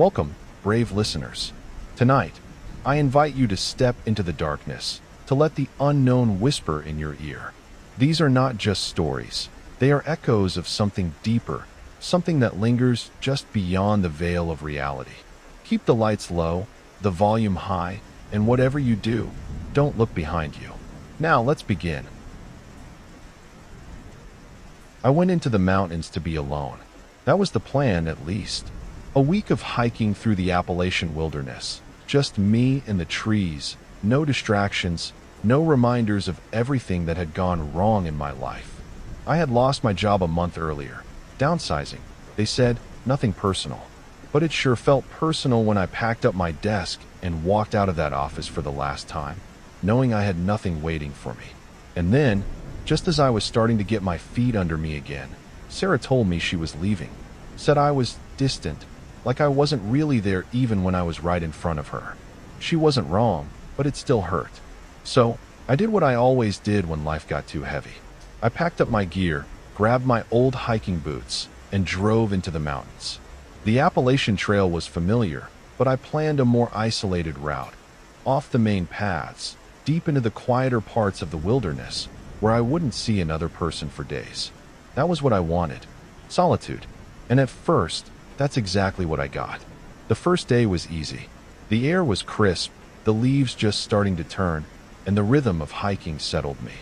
Welcome, brave listeners. Tonight, I invite you to step into the darkness, to let the unknown whisper in your ear. These are not just stories. They are echoes of something deeper, something that lingers just beyond the veil of reality. Keep the lights low, the volume high, and whatever you do, don't look behind you. Now let's begin. I went into the mountains to be alone. That was the plan, at least. A week of hiking through the Appalachian wilderness. Just me and the trees, no distractions, no reminders of everything that had gone wrong in my life. I had lost my job a month earlier. Downsizing. They said, nothing personal. But it sure felt personal when I packed up my desk and walked out of that office for the last time, knowing I had nothing waiting for me. And then, just as I was starting to get my feet under me again, Sarah told me she was leaving. Said I was distant, like I wasn't really there even when I was right in front of her. She wasn't wrong, but it still hurt. So, I did what I always did when life got too heavy. I packed up my gear, grabbed my old hiking boots, and drove into the mountains. The Appalachian Trail was familiar, but I planned a more isolated route, off the main paths, deep into the quieter parts of the wilderness, where I wouldn't see another person for days. That was what I wanted, solitude. And at first, that's exactly what I got. The first day was easy. The air was crisp, the leaves just starting to turn, and the rhythm of hiking settled me.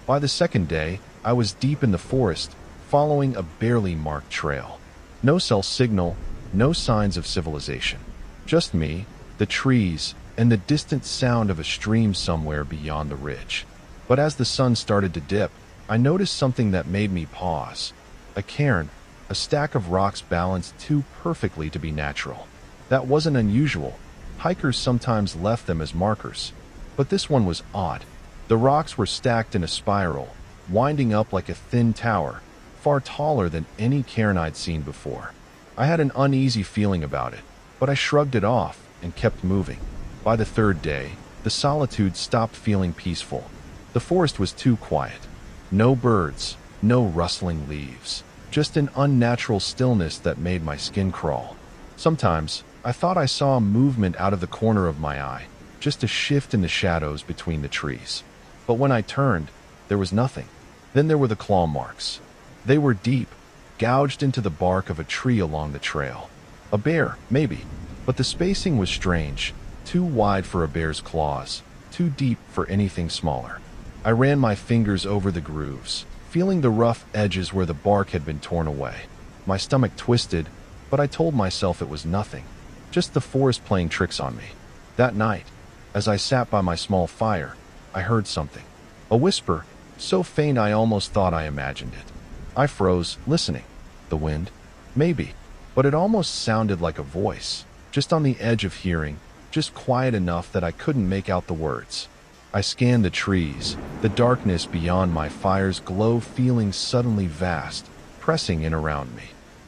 By the second day, I was deep in the forest, following a barely marked trail. No cell signal, no signs of civilization. Just me, the trees, and the distant sound of a stream somewhere beyond the ridge. But as the sun started to dip, I noticed something that made me pause. A cairn, a stack of rocks balanced too perfectly to be natural. That wasn't unusual. Hikers sometimes left them as markers. But this one was odd. The rocks were stacked in a spiral, winding up like a thin tower, far taller than any cairn I'd seen before. I had an uneasy feeling about it, but I shrugged it off and kept moving. By the third day, the solitude stopped feeling peaceful. The forest was too quiet. No birds, no rustling leaves, just an unnatural stillness that made my skin crawl. Sometimes, I thought I saw movement out of the corner of my eye, just a shift in the shadows between the trees. But when I turned, there was nothing. Then there were the claw marks. They were deep, gouged into the bark of a tree along the trail. A bear, maybe, but the spacing was strange, too wide for a bear's claws, too deep for anything smaller. I ran my fingers over the grooves, feeling the rough edges where the bark had been torn away. My stomach twisted, but I told myself it was nothing, just the forest playing tricks on me. That night, as I sat by my small fire, I heard something. A whisper, so faint I almost thought I imagined it. I froze, listening. The wind? Maybe. But it almost sounded like a voice, just on the edge of hearing, just quiet enough that I couldn't make out the words. I scanned the trees, the darkness beyond my fire's glow feeling suddenly vast, pressing in around me.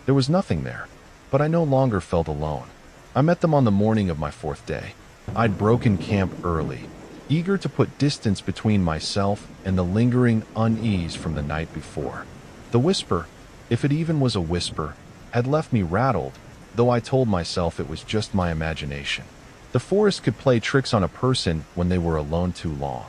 There was nothing there, but I no longer felt alone. I met them on the morning of my fourth day. I'd broken camp early, eager to put distance between myself and the lingering unease from the night before. The whisper, if it even was a whisper, had left me rattled, though I told myself it was just my imagination. The forest could play tricks on a person when they were alone too long.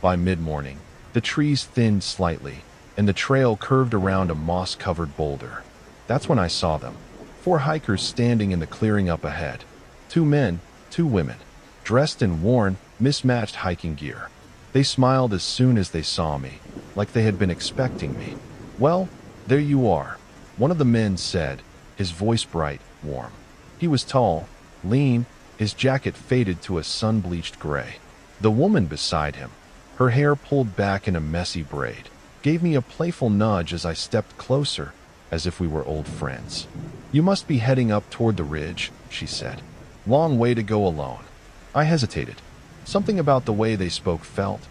By mid-morning, the trees thinned slightly, and the trail curved around a moss-covered boulder. That's when I saw them. 4 hikers standing in the clearing up ahead. 2 men, 2 women, dressed in worn, mismatched hiking gear. They smiled as soon as they saw me, like they had been expecting me. "Well, there you are," one of the men said, his voice bright, warm. He was tall, lean, his jacket faded to a sun-bleached gray. The woman beside him, her hair pulled back in a messy braid, gave me a playful nudge as I stepped closer, as if we were old friends. "You must be heading up toward the ridge," she said. "Long way to go alone." I hesitated. Something about the way they spoke felt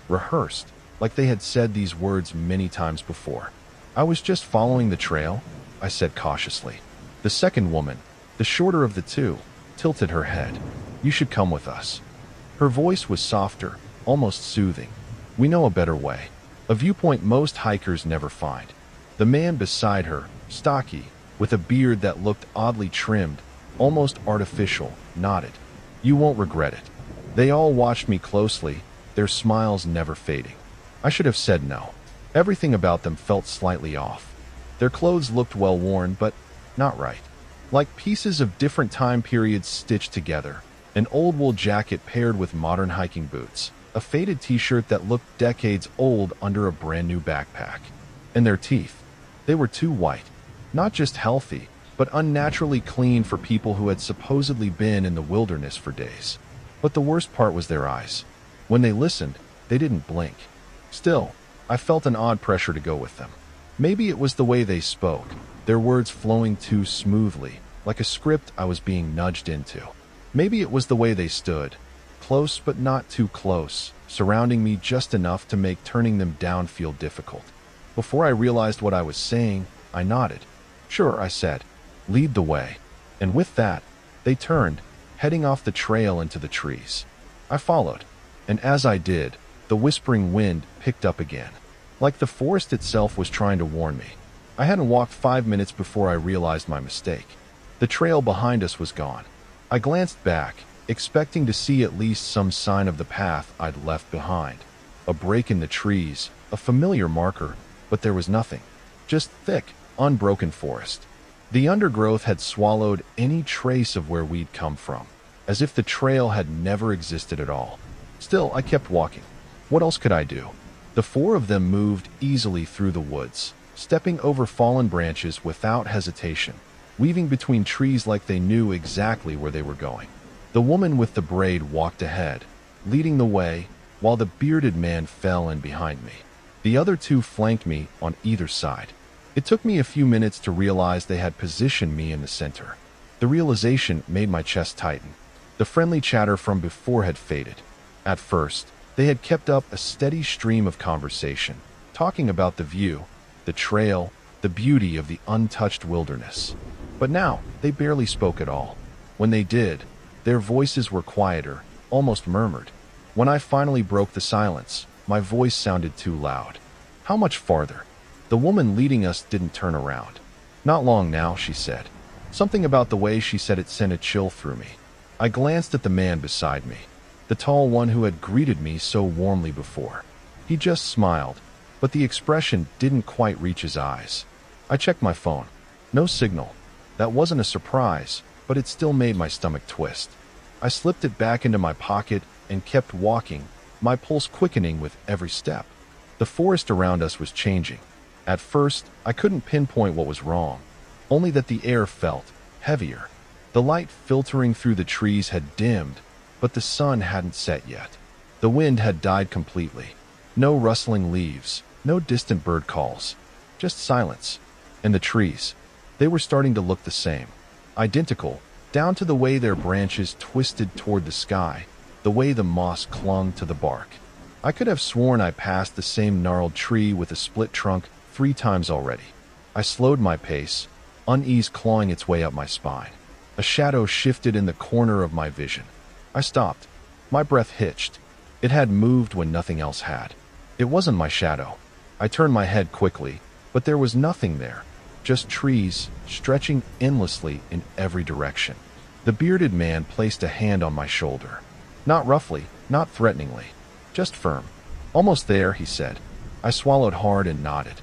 rehearsed, like they had said these words many times before. "I was just following the trail," I said cautiously. The second woman, the shorter of the two, tilted her head. "You should come with us." Her voice was softer, almost soothing. "We know a better way, a viewpoint most hikers never find." The man beside her, stocky, with a beard that looked oddly trimmed, almost artificial, nodded. You won't regret it. They all watched me closely, their smiles never fading. I should have said no. Everything about them felt slightly off. Their clothes looked well worn, but not right. Like pieces of different time periods stitched together. An old wool jacket paired with modern hiking boots. A faded t-shirt that looked decades old under a brand new backpack. And their teeth. They were too white. Not just healthy, but unnaturally clean for people who had supposedly been in the wilderness for days. But the worst part was their eyes. When they listened, they didn't blink. Still, I felt an odd pressure to go with them. Maybe it was the way they spoke, their words flowing too smoothly, like a script I was being nudged into. Maybe it was the way they stood, close but not too close, surrounding me just enough to make turning them down feel difficult. Before I realized what I was saying, I nodded. Sure, I said. Lead the way. And with that, they turned, heading off the trail into the trees. I followed, and as I did, the whispering wind picked up again. Like the forest itself was trying to warn me. I hadn't walked 5 minutes before I realized my mistake. The trail behind us was gone. I glanced back, expecting to see at least some sign of the path I'd left behind. A break in the trees, a familiar marker, but there was nothing. Just thick, unbroken forest. The undergrowth had swallowed any trace of where we'd come from, as if the trail had never existed at all. Still, I kept walking. What else could I do? The four of them moved easily through the woods, stepping over fallen branches without hesitation, weaving between trees like they knew exactly where they were going. The woman with the braid walked ahead, leading the way, while the bearded man fell in behind me. The other two flanked me on either side. It took me a few minutes to realize they had positioned me in the center. The realization made my chest tighten. The friendly chatter from before had faded. At first, they had kept up a steady stream of conversation, talking about the view, the trail, the beauty of the untouched wilderness. But now, they barely spoke at all. When they did, their voices were quieter, almost murmured. When I finally broke the silence, my voice sounded too loud. How much farther? The woman leading us didn't turn around. Not long now, she said. Something about the way she said it sent a chill through me. I glanced at the man beside me, the tall one who had greeted me so warmly before. He just smiled, but the expression didn't quite reach his eyes. I checked my phone. No signal. That wasn't a surprise, but it still made my stomach twist. I slipped it back into my pocket and kept walking, my pulse quickening with every step. The forest around us was changing. At first, I couldn't pinpoint what was wrong, only that the air felt heavier. The light filtering through the trees had dimmed, but the sun hadn't set yet. The wind had died completely. No rustling leaves, no distant bird calls, just silence. And the trees, they were starting to look the same. Identical, down to the way their branches twisted toward the sky, the way the moss clung to the bark. I could have sworn I passed the same gnarled tree with a split trunk 3 times already. I slowed my pace, unease clawing its way up my spine. A shadow shifted in the corner of my vision. I stopped. My breath hitched. It had moved when nothing else had. It wasn't my shadow. I turned my head quickly, but there was nothing there. Just trees, stretching endlessly in every direction. The bearded man placed a hand on my shoulder. Not roughly, not threateningly, just firm. Almost there, he said. I swallowed hard and nodded.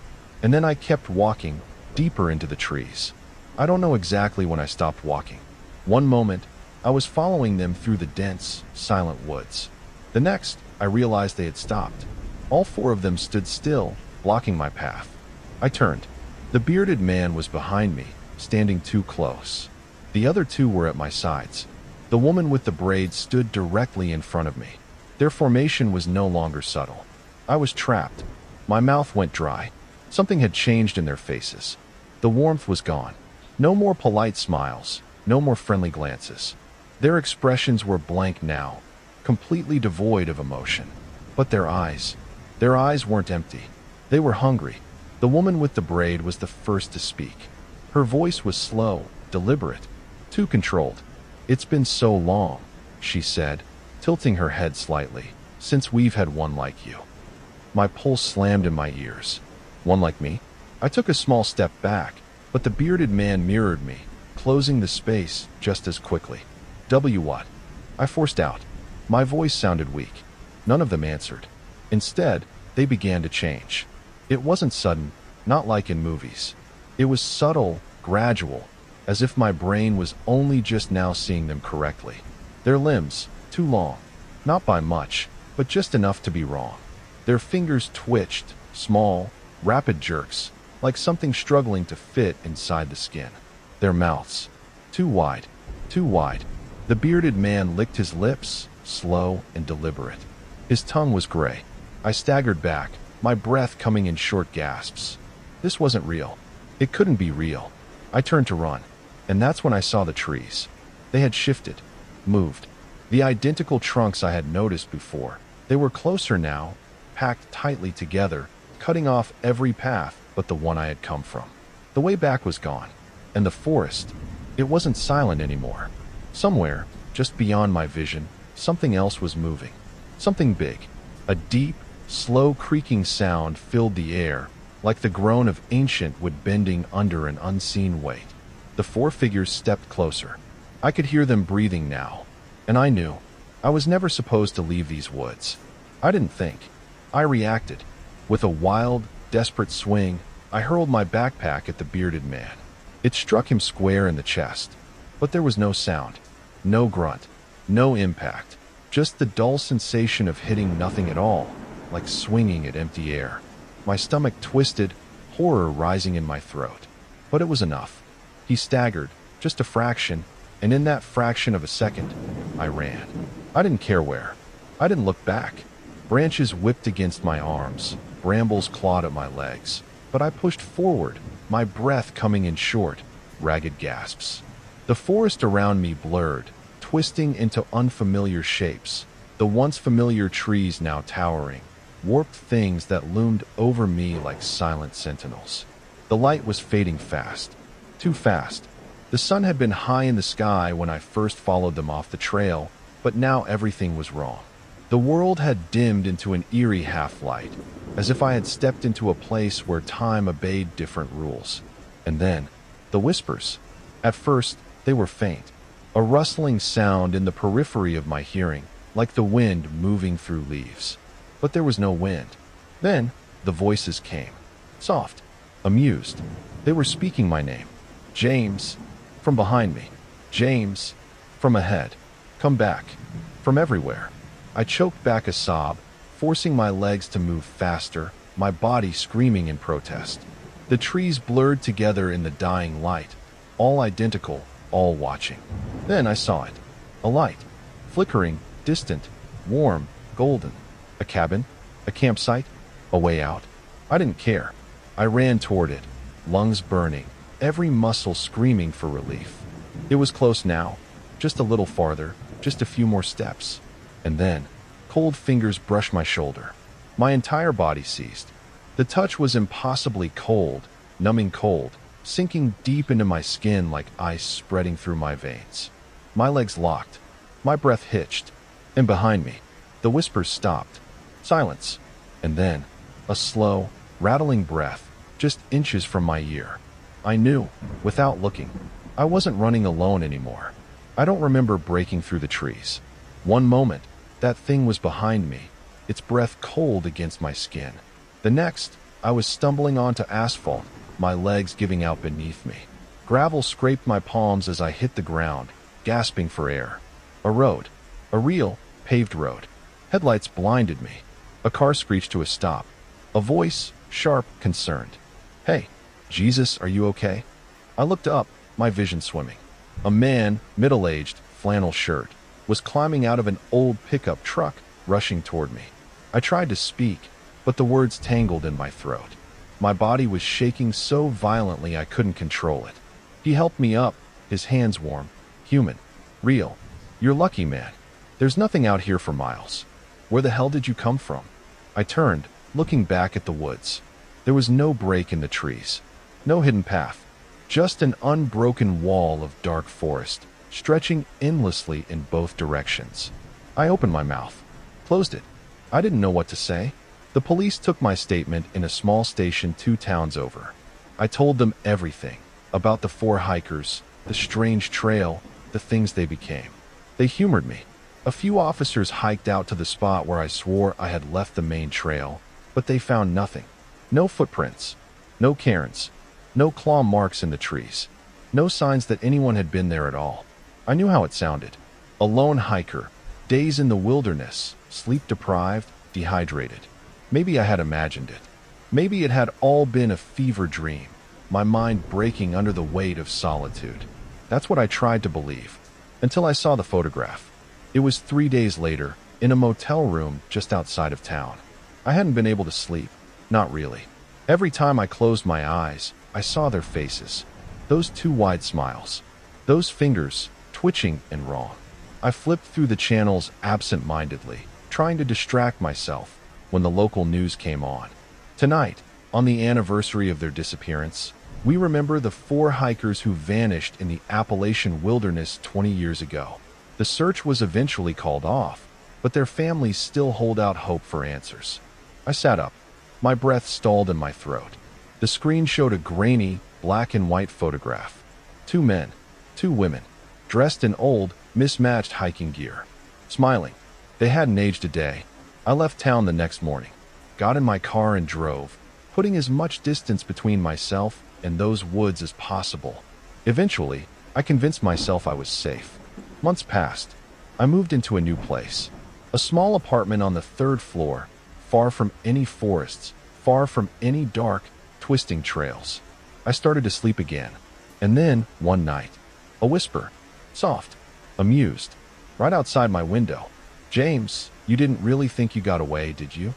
And then I kept walking, deeper into the trees. I don't know exactly when I stopped walking. One moment, I was following them through the dense, silent woods. The next, I realized they had stopped. All 4 of them stood still, blocking my path. I turned. The bearded man was behind me, standing too close. The other 2 were at my sides. The woman with the braid stood directly in front of me. Their formation was no longer subtle. I was trapped. My mouth went dry. Something had changed in their faces. The warmth was gone. No more polite smiles, no more friendly glances. Their expressions were blank now, completely devoid of emotion. But their eyes weren't empty. They were hungry. The woman with the braid was the first to speak. Her voice was slow, deliberate, too controlled. "It's been so long," she said, tilting her head slightly, "since we've had one like you." My pulse slammed in my ears. One like me? I took a small step back, but the bearded man mirrored me, closing the space just as quickly. What? I forced out. My voice sounded weak. None of them answered. Instead, they began to change. It wasn't sudden, not like in movies. It was subtle, gradual, as if my brain was only just now seeing them correctly. Their limbs, too long, not by much, but just enough to be wrong. Their fingers twitched, small, rapid jerks, like something struggling to fit inside the skin. Their mouths, too wide, too wide. The bearded man licked his lips, slow and deliberate. His tongue was gray. I staggered back, my breath coming in short gasps. This wasn't real. It couldn't be real. I turned to run, and that's when I saw the trees. They had shifted, moved. The identical trunks I had noticed before. They were closer now, packed tightly together, cutting off every path but the one I had come from. The way back was gone, and the forest, it wasn't silent anymore. Somewhere, just beyond my vision, something else was moving. Something big. A deep, slow creaking sound filled the air, like the groan of ancient wood bending under an unseen weight. The four figures stepped closer. I could hear them breathing now, and I knew I was never supposed to leave these woods. I didn't think. I reacted. With a wild, desperate swing, I hurled my backpack at the bearded man. It struck him square in the chest, but there was no sound, no grunt, no impact, just the dull sensation of hitting nothing at all, like swinging at empty air. My stomach twisted, horror rising in my throat. But it was enough. He staggered, just a fraction, and in that fraction of a second, I ran. I didn't care where. I didn't look back. Branches whipped against my arms, brambles clawed at my legs, but I pushed forward, my breath coming in short, ragged gasps. The forest around me blurred, twisting into unfamiliar shapes, the once familiar trees now towering, warped things that loomed over me like silent sentinels. The light was fading fast, too fast. The sun had been high in the sky when I first followed them off the trail, but now everything was wrong. The world had dimmed into an eerie half-light, as if I had stepped into a place where time obeyed different rules. And then, the whispers. At first, they were faint, a rustling sound in the periphery of my hearing, like the wind moving through leaves. But there was no wind. Then, the voices came. Soft, amused. They were speaking my name. James. From behind me. James. From ahead. Come back. From everywhere. I choked back a sob, forcing my legs to move faster, my body screaming in protest. The trees blurred together in the dying light, all identical, all watching. Then I saw it. A light. Flickering, distant, warm, golden. A cabin? A campsite? A way out? I didn't care. I ran toward it, lungs burning, every muscle screaming for relief. It was close now, just a little farther, just a few more steps. And then, cold fingers brushed my shoulder. My entire body seized. The touch was impossibly cold, numbing cold, sinking deep into my skin like ice spreading through my veins. My legs locked. My breath hitched. And behind me, the whispers stopped. Silence. And then, a slow, rattling breath, just inches from my ear. I knew, without looking, I wasn't running alone anymore. I don't remember breaking through the trees. One moment, that thing was behind me, its breath cold against my skin. The next, I was stumbling onto asphalt, my legs giving out beneath me. Gravel scraped my palms as I hit the ground, gasping for air. A road. A real, paved road. Headlights blinded me. A car screeched to a stop. A voice, sharp, concerned. Hey, Jesus, are you okay? I looked up, my vision swimming. A man, middle-aged, flannel shirt, was climbing out of an old pickup truck, rushing toward me. I tried to speak, but the words tangled in my throat. My body was shaking so violently I couldn't control it. He helped me up, his hands warm, human, real. You're lucky, man. There's nothing out here for miles. Where the hell did you come from? I turned, looking back at the woods. There was no break in the trees, no hidden path, just an unbroken wall of dark forest, stretching endlessly in both directions. I opened my mouth, closed it. I didn't know what to say. The police took my statement in a small station 2 towns over. I told them everything, about the 4 hikers, the strange trail, the things they became. They humored me. A few officers hiked out to the spot where I swore I had left the main trail, but they found nothing. No footprints, no cairns, no claw marks in the trees, no signs that anyone had been there at all. I knew how it sounded. A lone hiker, days in the wilderness, sleep-deprived, dehydrated. Maybe I had imagined it. Maybe it had all been a fever dream, my mind breaking under the weight of solitude. That's what I tried to believe, until I saw the photograph. It was 3 days later, in a motel room just outside of town. I hadn't been able to sleep, not really. Every time I closed my eyes, I saw their faces. Those two wide smiles. Those fingers, twitching and wrong. I flipped through the channels absent-mindedly, trying to distract myself, when the local news came on. Tonight, on the anniversary of their disappearance, we remember the 4 hikers who vanished in the Appalachian wilderness 20 years ago. The search was eventually called off, but their families still hold out hope for answers. I sat up. My breath stalled in my throat. The screen showed a grainy, black and white photograph. 2 men, 2 women, dressed in old, mismatched hiking gear. Smiling. They hadn't aged a day. I left town the next morning, got in my car and drove, putting as much distance between myself and those woods as possible. Eventually, I convinced myself I was safe. Months passed. I moved into a new place. A small apartment on the 3rd floor, far from any forests, far from any dark, twisting trails. I started to sleep again. And then, one night, a whisper, soft, amused, right outside my window. "James, you didn't really think you got away, did you?"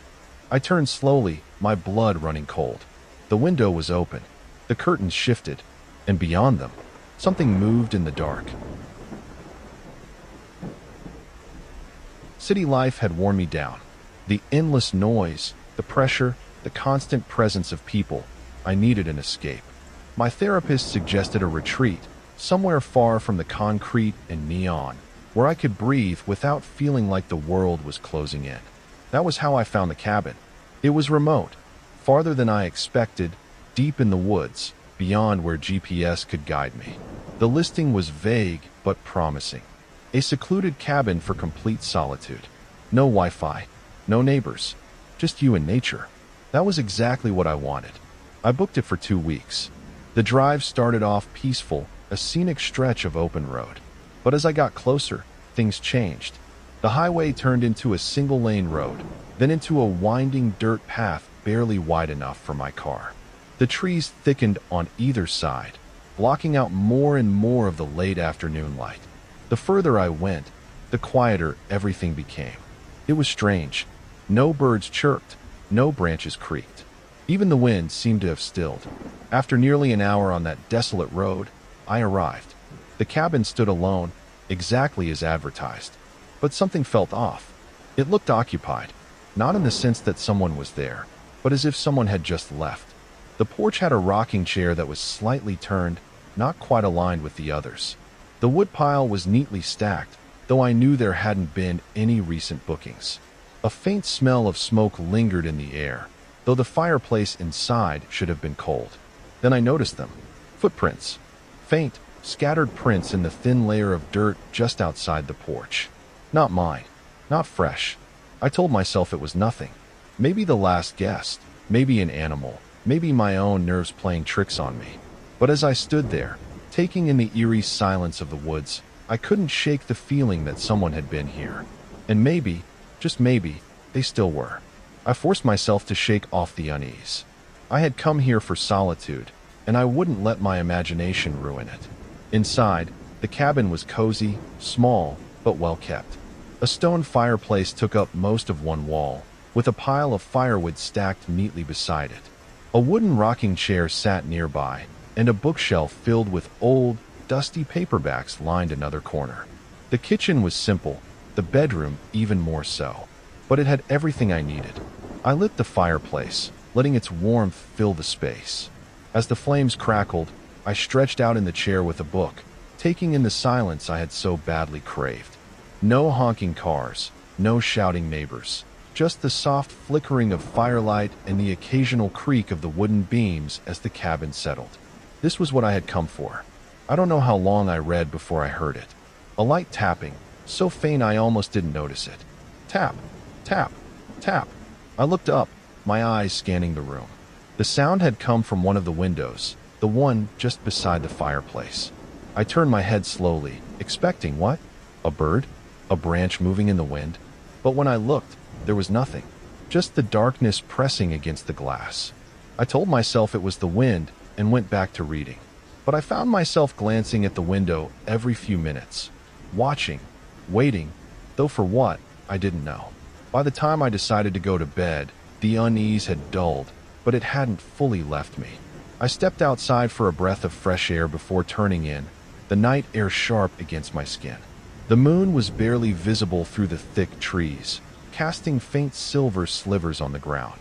I turned slowly, my blood running cold. The window was open. The curtains shifted, and beyond them, something moved in the dark. City life had worn me down. The endless noise, the pressure, the constant presence of people. I needed an escape. My therapist suggested a retreat, somewhere far from the concrete and neon, where I could breathe without feeling like the world was closing in. That was how I found the cabin. It was remote, farther than I expected, deep in the woods, beyond where GPS could guide me. The listing was vague but promising. A secluded cabin for complete solitude. No Wi-Fi, no neighbors, just you and nature. That was exactly what I wanted. I booked it for 2 weeks. The drive started off peaceful, a scenic stretch of open road. But as I got closer, things changed. The highway turned into a single-lane road, then into a winding dirt path barely wide enough for my car. The trees thickened on either side, blocking out more and more of the late afternoon light. The further I went, the quieter everything became. It was strange. No birds chirped, no branches creaked. Even the wind seemed to have stilled. After nearly an hour on that desolate road, I arrived. The cabin stood alone, exactly as advertised. But something felt off. It looked occupied, not in the sense that someone was there, but as if someone had just left. The porch had a rocking chair that was slightly turned, not quite aligned with the others. The woodpile was neatly stacked, though I knew there hadn't been any recent bookings. A faint smell of smoke lingered in the air, though the fireplace inside should have been cold. Then I noticed them. Footprints. Faint, scattered prints in the thin layer of dirt just outside the porch. Not mine. Not fresh. I told myself it was nothing. Maybe the last guest. Maybe an animal. Maybe my own nerves playing tricks on me. But as I stood there, taking in the eerie silence of the woods, I couldn't shake the feeling that someone had been here. And maybe, just maybe, they still were. I forced myself to shake off the unease. I had come here for solitude, and I wouldn't let my imagination ruin it. Inside, the cabin was cozy, small, but well kept. A stone fireplace took up most of one wall, with a pile of firewood stacked neatly beside it. A wooden rocking chair sat nearby, and a bookshelf filled with old, dusty paperbacks lined another corner. The kitchen was simple, the bedroom even more so, but it had everything I needed. I lit the fireplace, letting its warmth fill the space. As the flames crackled, I stretched out in the chair with a book, taking in the silence I had so badly craved. No honking cars, no shouting neighbors, just the soft flickering of firelight and the occasional creak of the wooden beams as the cabin settled. This was what I had come for. I don't know how long I read before I heard it. A light tapping, so faint I almost didn't notice it. Tap, tap, tap. I looked up, my eyes scanning the room. The sound had come from one of the windows, the one just beside the fireplace. I turned my head slowly, expecting what? A bird? A branch moving in the wind? But when I looked, there was nothing. Just the darkness pressing against the glass. I told myself it was the wind and went back to reading. But I found myself glancing at the window every few minutes. Watching, waiting, though for what, I didn't know. By the time I decided to go to bed, the unease had dulled, but it hadn't fully left me. I stepped outside for a breath of fresh air before turning in, the night air sharp against my skin. The moon was barely visible through the thick trees, casting faint silver slivers on the ground.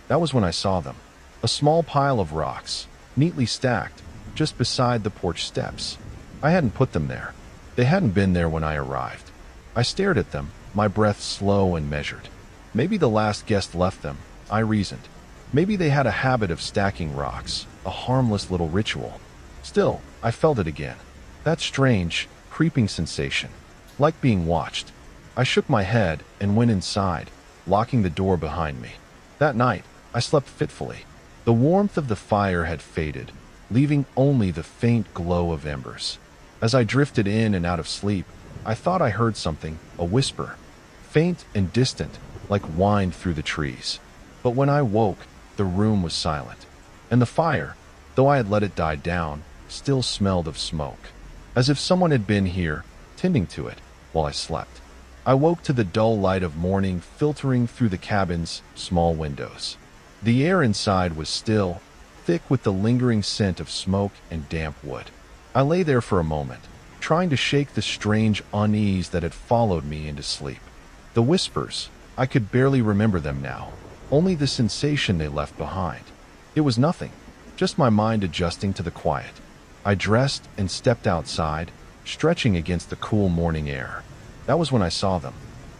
That was when I saw them. A small pile of rocks, neatly stacked, just beside the porch steps. I hadn't put them there. They hadn't been there when I arrived. I stared at them, my breath slow and measured. Maybe the last guest left them, I reasoned. Maybe they had a habit of stacking rocks, a harmless little ritual. Still, I felt it again. That strange, creeping sensation, like being watched. I shook my head and went inside, locking the door behind me. That night, I slept fitfully. The warmth of the fire had faded, leaving only the faint glow of embers. As I drifted in and out of sleep, I thought I heard something, a whisper, faint and distant, like whine through the trees. But when I woke, the room was silent, and the fire, though I had let it die down, still smelled of smoke, as if someone had been here, tending to it, while I slept. I woke to the dull light of morning filtering through the cabin's small windows. The air inside was still, thick with the lingering scent of smoke and damp wood. I lay there for a moment, trying to shake the strange unease that had followed me into sleep. The whispers, I could barely remember them now, only the sensation they left behind. It was nothing, just my mind adjusting to the quiet. I dressed and stepped outside, stretching against the cool morning air. That was when I saw them.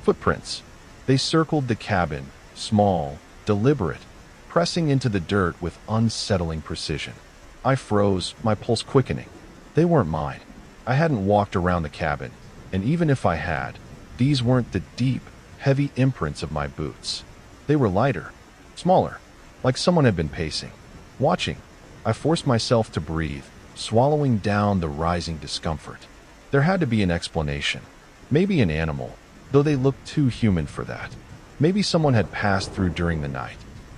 Footprints. They circled the cabin, small, deliberate, pressing into the dirt with unsettling precision. I froze, my pulse quickening. They weren't mine. I hadn't walked around the cabin, and even if I had, these weren't the deep, heavy imprints of my boots. They were lighter, smaller, like someone had been pacing. Watching, I forced myself to breathe, swallowing down the rising discomfort. There had to be an explanation. Maybe an animal, though they looked too human for that. Maybe someone had passed through during the night.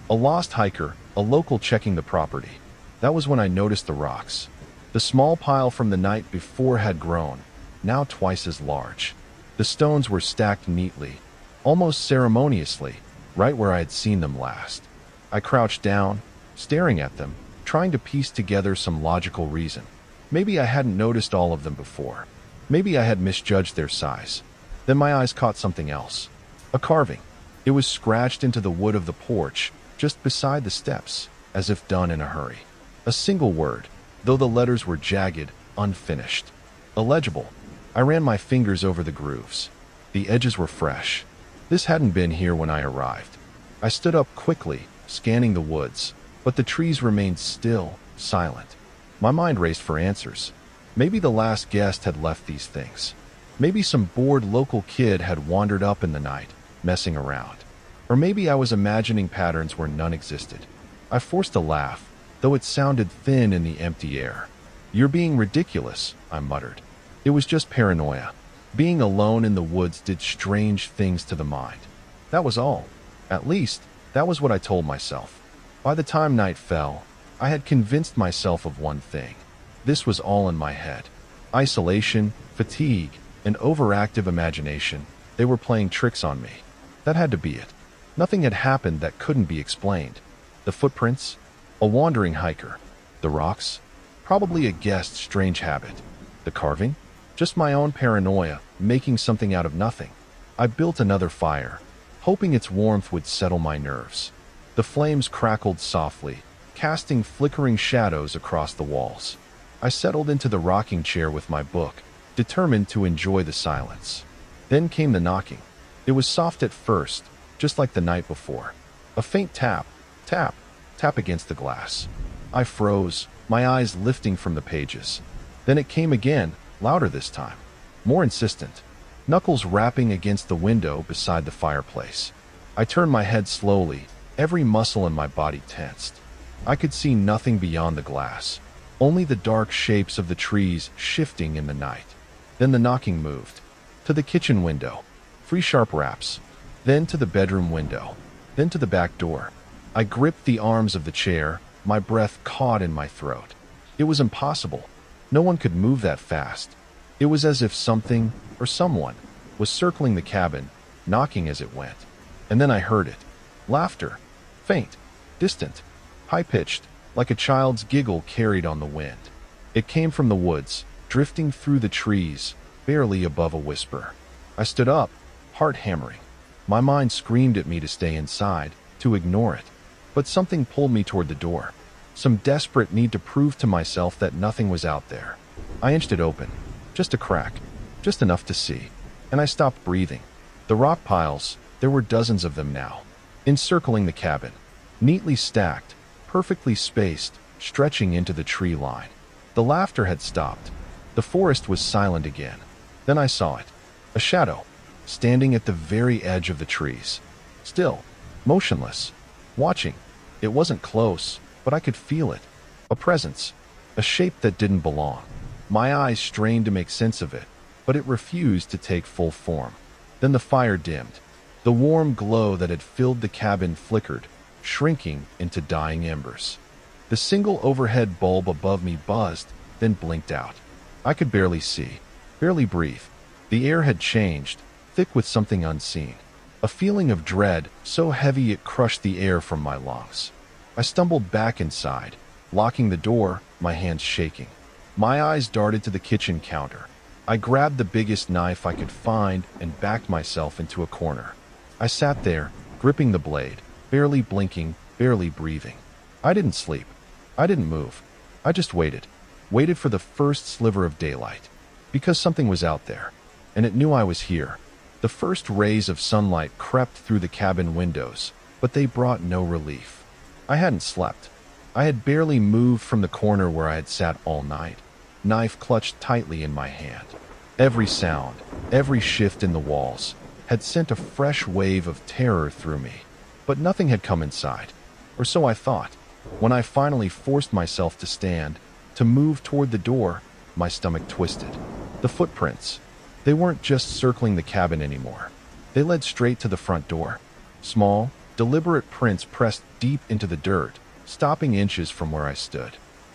A lost hiker, a local checking the property. That was when I noticed the rocks. The small pile from the night before had grown, now twice as large. The stones were stacked neatly, almost ceremoniously, right where I had seen them last. I crouched down, staring at them, trying to piece together some logical reason. Maybe I hadn't noticed all of them before. Maybe I had misjudged their size. Then my eyes caught something else. A carving. It was scratched into the wood of the porch, just beside the steps, as if done in a hurry. A single word, though the letters were jagged, unfinished. Illegible. I ran my fingers over the grooves. The edges were fresh. This hadn't been here when I arrived. I stood up quickly, scanning the woods, but the trees remained still, silent. My mind raced for answers. Maybe the last guest had left these things. Maybe some bored local kid had wandered up in the night, messing around. Or maybe I was imagining patterns where none existed. I forced a laugh, though it sounded thin in the empty air. "You're being ridiculous," I muttered. It was just paranoia. Being alone in the woods did strange things to the mind. That was all. At least, that was what I told myself. By the time night fell, I had convinced myself of one thing. This was all in my head. Isolation, fatigue, and overactive imagination, they were playing tricks on me. That had to be it. Nothing had happened that couldn't be explained. The footprints? A wandering hiker. The rocks? Probably a guest's strange habit. The carving? Just my own paranoia, making something out of nothing. I built another fire, hoping its warmth would settle my nerves. The flames crackled softly, casting flickering shadows across the walls. I settled into the rocking chair with my book, determined to enjoy the silence. Then came the knocking. It was soft at first, just like the night before. A faint tap, tap against the glass. I froze, my eyes lifting from the pages. Then it came again, louder this time, more insistent, knuckles rapping against the window beside the fireplace. I turned my head slowly, every muscle in my body tensed. I could see nothing beyond the glass, only the dark shapes of the trees shifting in the night. Then the knocking moved. To the kitchen window. 3 sharp raps. Then to the bedroom window. Then to the back door. I gripped the arms of the chair, my breath caught in my throat. It was impossible. No one could move that fast. It was as if something, or someone, was circling the cabin, knocking as it went. And then I heard it. Laughter. Faint. Distant. High-pitched, like a child's giggle carried on the wind. It came from the woods, drifting through the trees, barely above a whisper. I stood up, heart hammering. My mind screamed at me to stay inside, to ignore it. But something pulled me toward the door. Some desperate need to prove to myself that nothing was out there. I inched it open. Just a crack. Just enough to see. And I stopped breathing. The rock piles, there were dozens of them now, encircling the cabin, neatly stacked, perfectly spaced, stretching into the tree line. The laughter had stopped. The forest was silent again. Then I saw it. A shadow, standing at the very edge of the trees. Still, motionless, watching. It wasn't close, but I could feel it. A presence. A shape that didn't belong. My eyes strained to make sense of it, but it refused to take full form. Then the fire dimmed. The warm glow that had filled the cabin flickered, shrinking into dying embers. The single overhead bulb above me buzzed, then blinked out. I could barely see, barely breathe. The air had changed, thick with something unseen. A feeling of dread, so heavy it crushed the air from my lungs. I stumbled back inside, locking the door, my hands shaking. My eyes darted to the kitchen counter. I grabbed the biggest knife I could find and backed myself into a corner. I sat there, gripping the blade, barely blinking, barely breathing. I didn't sleep. I didn't move. I just waited. Waited for the first sliver of daylight. Because something was out there, and it knew I was here. The first rays of sunlight crept through the cabin windows, but they brought no relief. I hadn't slept. I had barely moved from the corner where I had sat all night, knife clutched tightly in my hand. Every sound, every shift in the walls, had sent a fresh wave of terror through me. But nothing had come inside, or so I thought. When I finally forced myself to stand, to move toward the door, my stomach twisted. The footprints. They weren't just circling the cabin anymore. They led straight to the front door. Small, deliberate prints pressed deep into the dirt, stopping inches from where I stood.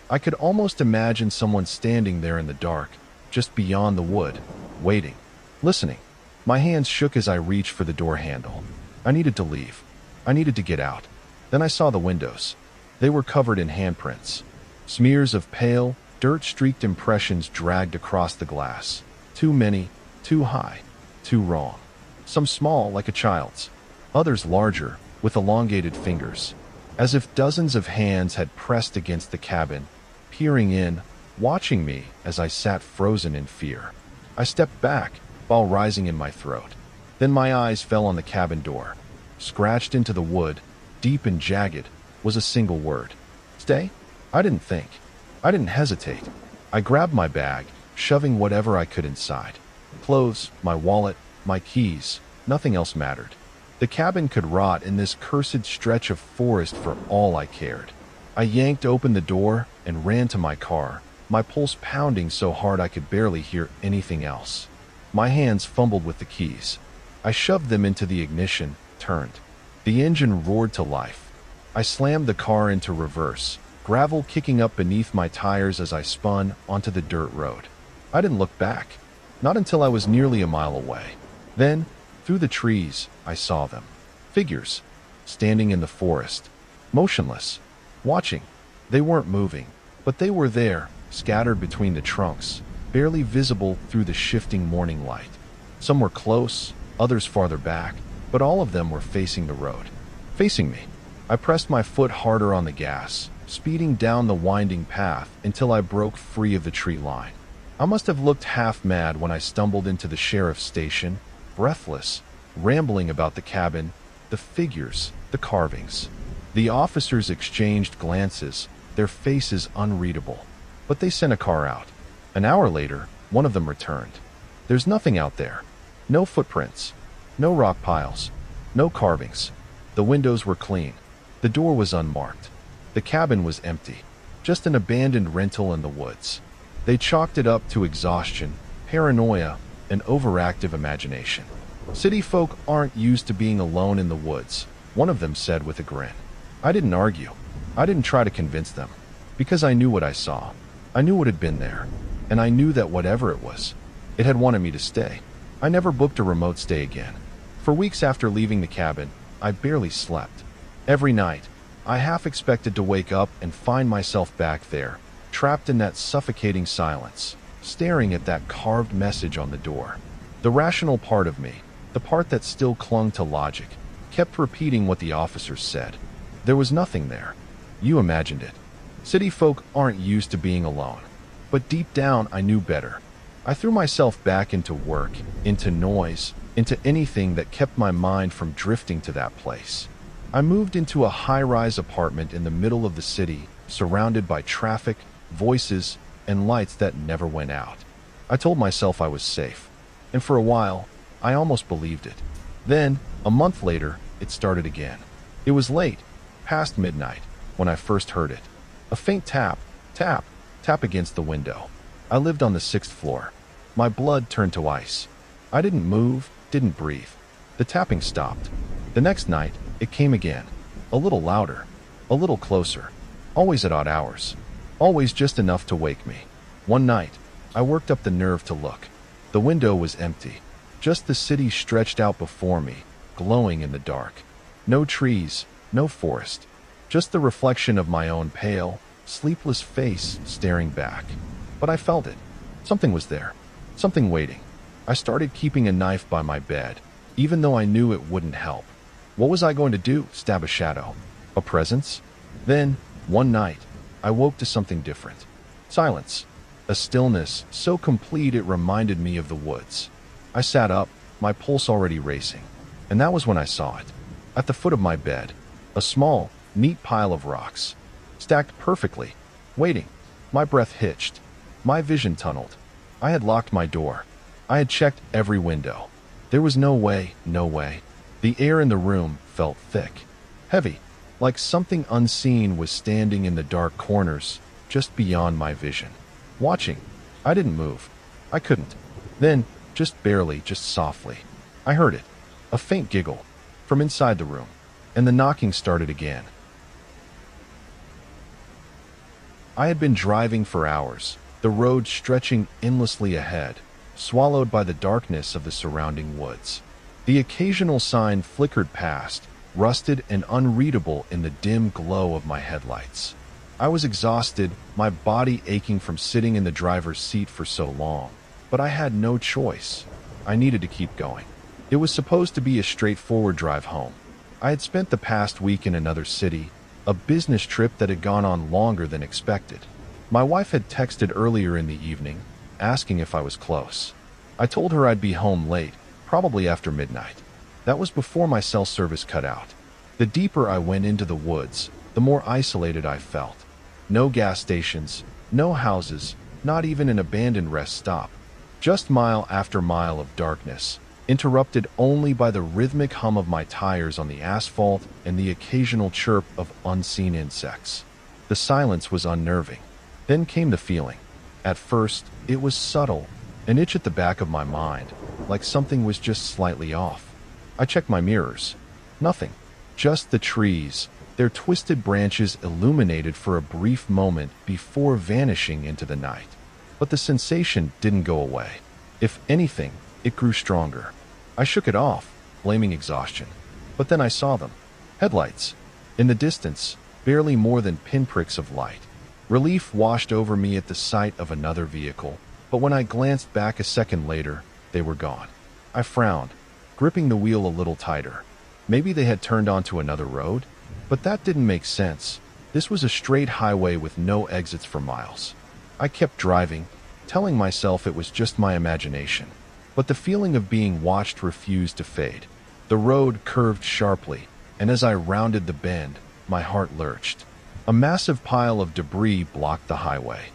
I could almost imagine someone standing there in the dark, just beyond the wood, waiting, listening. My hands shook as I reached for the door handle. I needed to leave. I needed to get out. Then I saw the windows. They were covered in handprints. Smears of pale, dirt-streaked impressions dragged across the glass. Too many, too high, too wrong. Some small, like a child's. Others larger, with elongated fingers. As if dozens of hands had pressed against the cabin, peering in, watching me as I sat frozen in fear. I stepped back, ball rising in my throat. Then my eyes fell on the cabin door. Scratched into the wood, deep and jagged, was a single word. Stay? I didn't think. I didn't hesitate. I grabbed my bag, shoving whatever I could inside. Clothes, my wallet, my keys, nothing else mattered. The cabin could rot in this cursed stretch of forest for all I cared. I yanked open the door and ran to my car, my pulse pounding so hard I could barely hear anything else. My hands fumbled with the keys. I shoved them into the ignition, turned. The engine roared to life. I slammed the car into reverse, gravel kicking up beneath my tires as I spun onto the dirt road. I didn't look back, not until I was nearly a mile away. Then, through the trees, I saw them. Figures, standing in the forest, motionless, watching. They weren't moving, but they were there, scattered between the trunks, barely visible through the shifting morning light. Some were close, others farther back, but all of them were facing the road. Facing me. I pressed my foot harder on the gas, speeding down the winding path until I broke free of the tree line. I must have looked half mad when I stumbled into the sheriff's station, breathless, rambling about the cabin, the figures, the carvings. The officers exchanged glances, their faces unreadable. But they sent a car out. An hour later, one of them returned. There's nothing out there. No footprints. No rock piles. No carvings. The windows were clean. The door was unmarked. The cabin was empty. Just an abandoned rental in the woods. They chalked it up to exhaustion, paranoia, and overactive imagination. City folk aren't used to being alone in the woods, one of them said with a grin. I didn't argue. I didn't try to convince them. Because I knew what I saw. I knew what had been there. And I knew that whatever it was, it had wanted me to stay. I never booked a remote stay again. For weeks after leaving the cabin, I barely slept. Every night, I half expected to wake up and find myself back there, trapped in that suffocating silence, staring at that carved message on the door. The rational part of me, the part that still clung to logic, kept repeating what the officers said. There was nothing there. You imagined it. City folk aren't used to being alone. But deep down, I knew better. I threw myself back into work, into noise, into anything that kept my mind from drifting to that place. I moved into a high-rise apartment in the middle of the city, surrounded by traffic, voices, and lights that never went out. I told myself I was safe. And for a while, I almost believed it. Then, a month later, it started again. It was late, past midnight, when I first heard it. A faint tap, tap, tap against the window. I lived on the 6th floor. My blood turned to ice. I didn't move, didn't breathe. The tapping stopped. The next night, it came again. A little louder, a little closer. Always at odd hours. Always just enough to wake me. One night, I worked up the nerve to look. The window was empty. Just the city stretched out before me, glowing in the dark. No trees, no forest. Just the reflection of my own pale, sleepless face staring back. But I felt it. Something was there. Something waiting. I started keeping a knife by my bed, even though I knew it wouldn't help. What was I going to do? Stab a shadow? A presence? Then, one night, I woke to something different. Silence. A stillness so complete it reminded me of the woods. I sat up, my pulse already racing. And that was when I saw it. At the foot of my bed, a small, neat pile of rocks. Stacked perfectly. Waiting. My breath hitched. My vision tunneled. I had locked my door. I had checked every window. There was no way, no way. The air in the room felt thick. Heavy. Like something unseen was standing in the dark corners, just beyond my vision. Watching. I didn't move. I couldn't. Then, just barely, just softly, I heard it. A faint giggle. From inside the room. And the knocking started again. I had been driving for hours, the road stretching endlessly ahead, swallowed by the darkness of the surrounding woods. The occasional sign flickered past, rusted and unreadable in the dim glow of my headlights. I was exhausted, my body aching from sitting in the driver's seat for so long. But I had no choice. I needed to keep going. It was supposed to be a straightforward drive home. I had spent the past week in another city, a business trip that had gone on longer than expected. My wife had texted earlier in the evening, asking if I was close. I told her I'd be home late, probably after midnight. That was before my cell service cut out. The deeper I went into the woods, the more isolated I felt. No gas stations, no houses, not even an abandoned rest stop. Just mile after mile of darkness, interrupted only by the rhythmic hum of my tires on the asphalt and the occasional chirp of unseen insects. The silence was unnerving. Then came the feeling. At first, it was subtle, an itch at the back of my mind, like something was just slightly off. I checked my mirrors. Nothing. Just the trees, their twisted branches illuminated for a brief moment before vanishing into the night. But the sensation didn't go away. If anything, it grew stronger. I shook it off, blaming exhaustion. But then I saw them. Headlights. In the distance, barely more than pinpricks of light. Relief washed over me at the sight of another vehicle, but when I glanced back a second later, they were gone. I frowned, gripping the wheel a little tighter. Maybe they had turned onto another road? But that didn't make sense. This was a straight highway with no exits for miles. I kept driving, telling myself it was just my imagination. But the feeling of being watched refused to fade. The road curved sharply, and as I rounded the bend, my heart lurched. A massive pile of debris blocked the highway.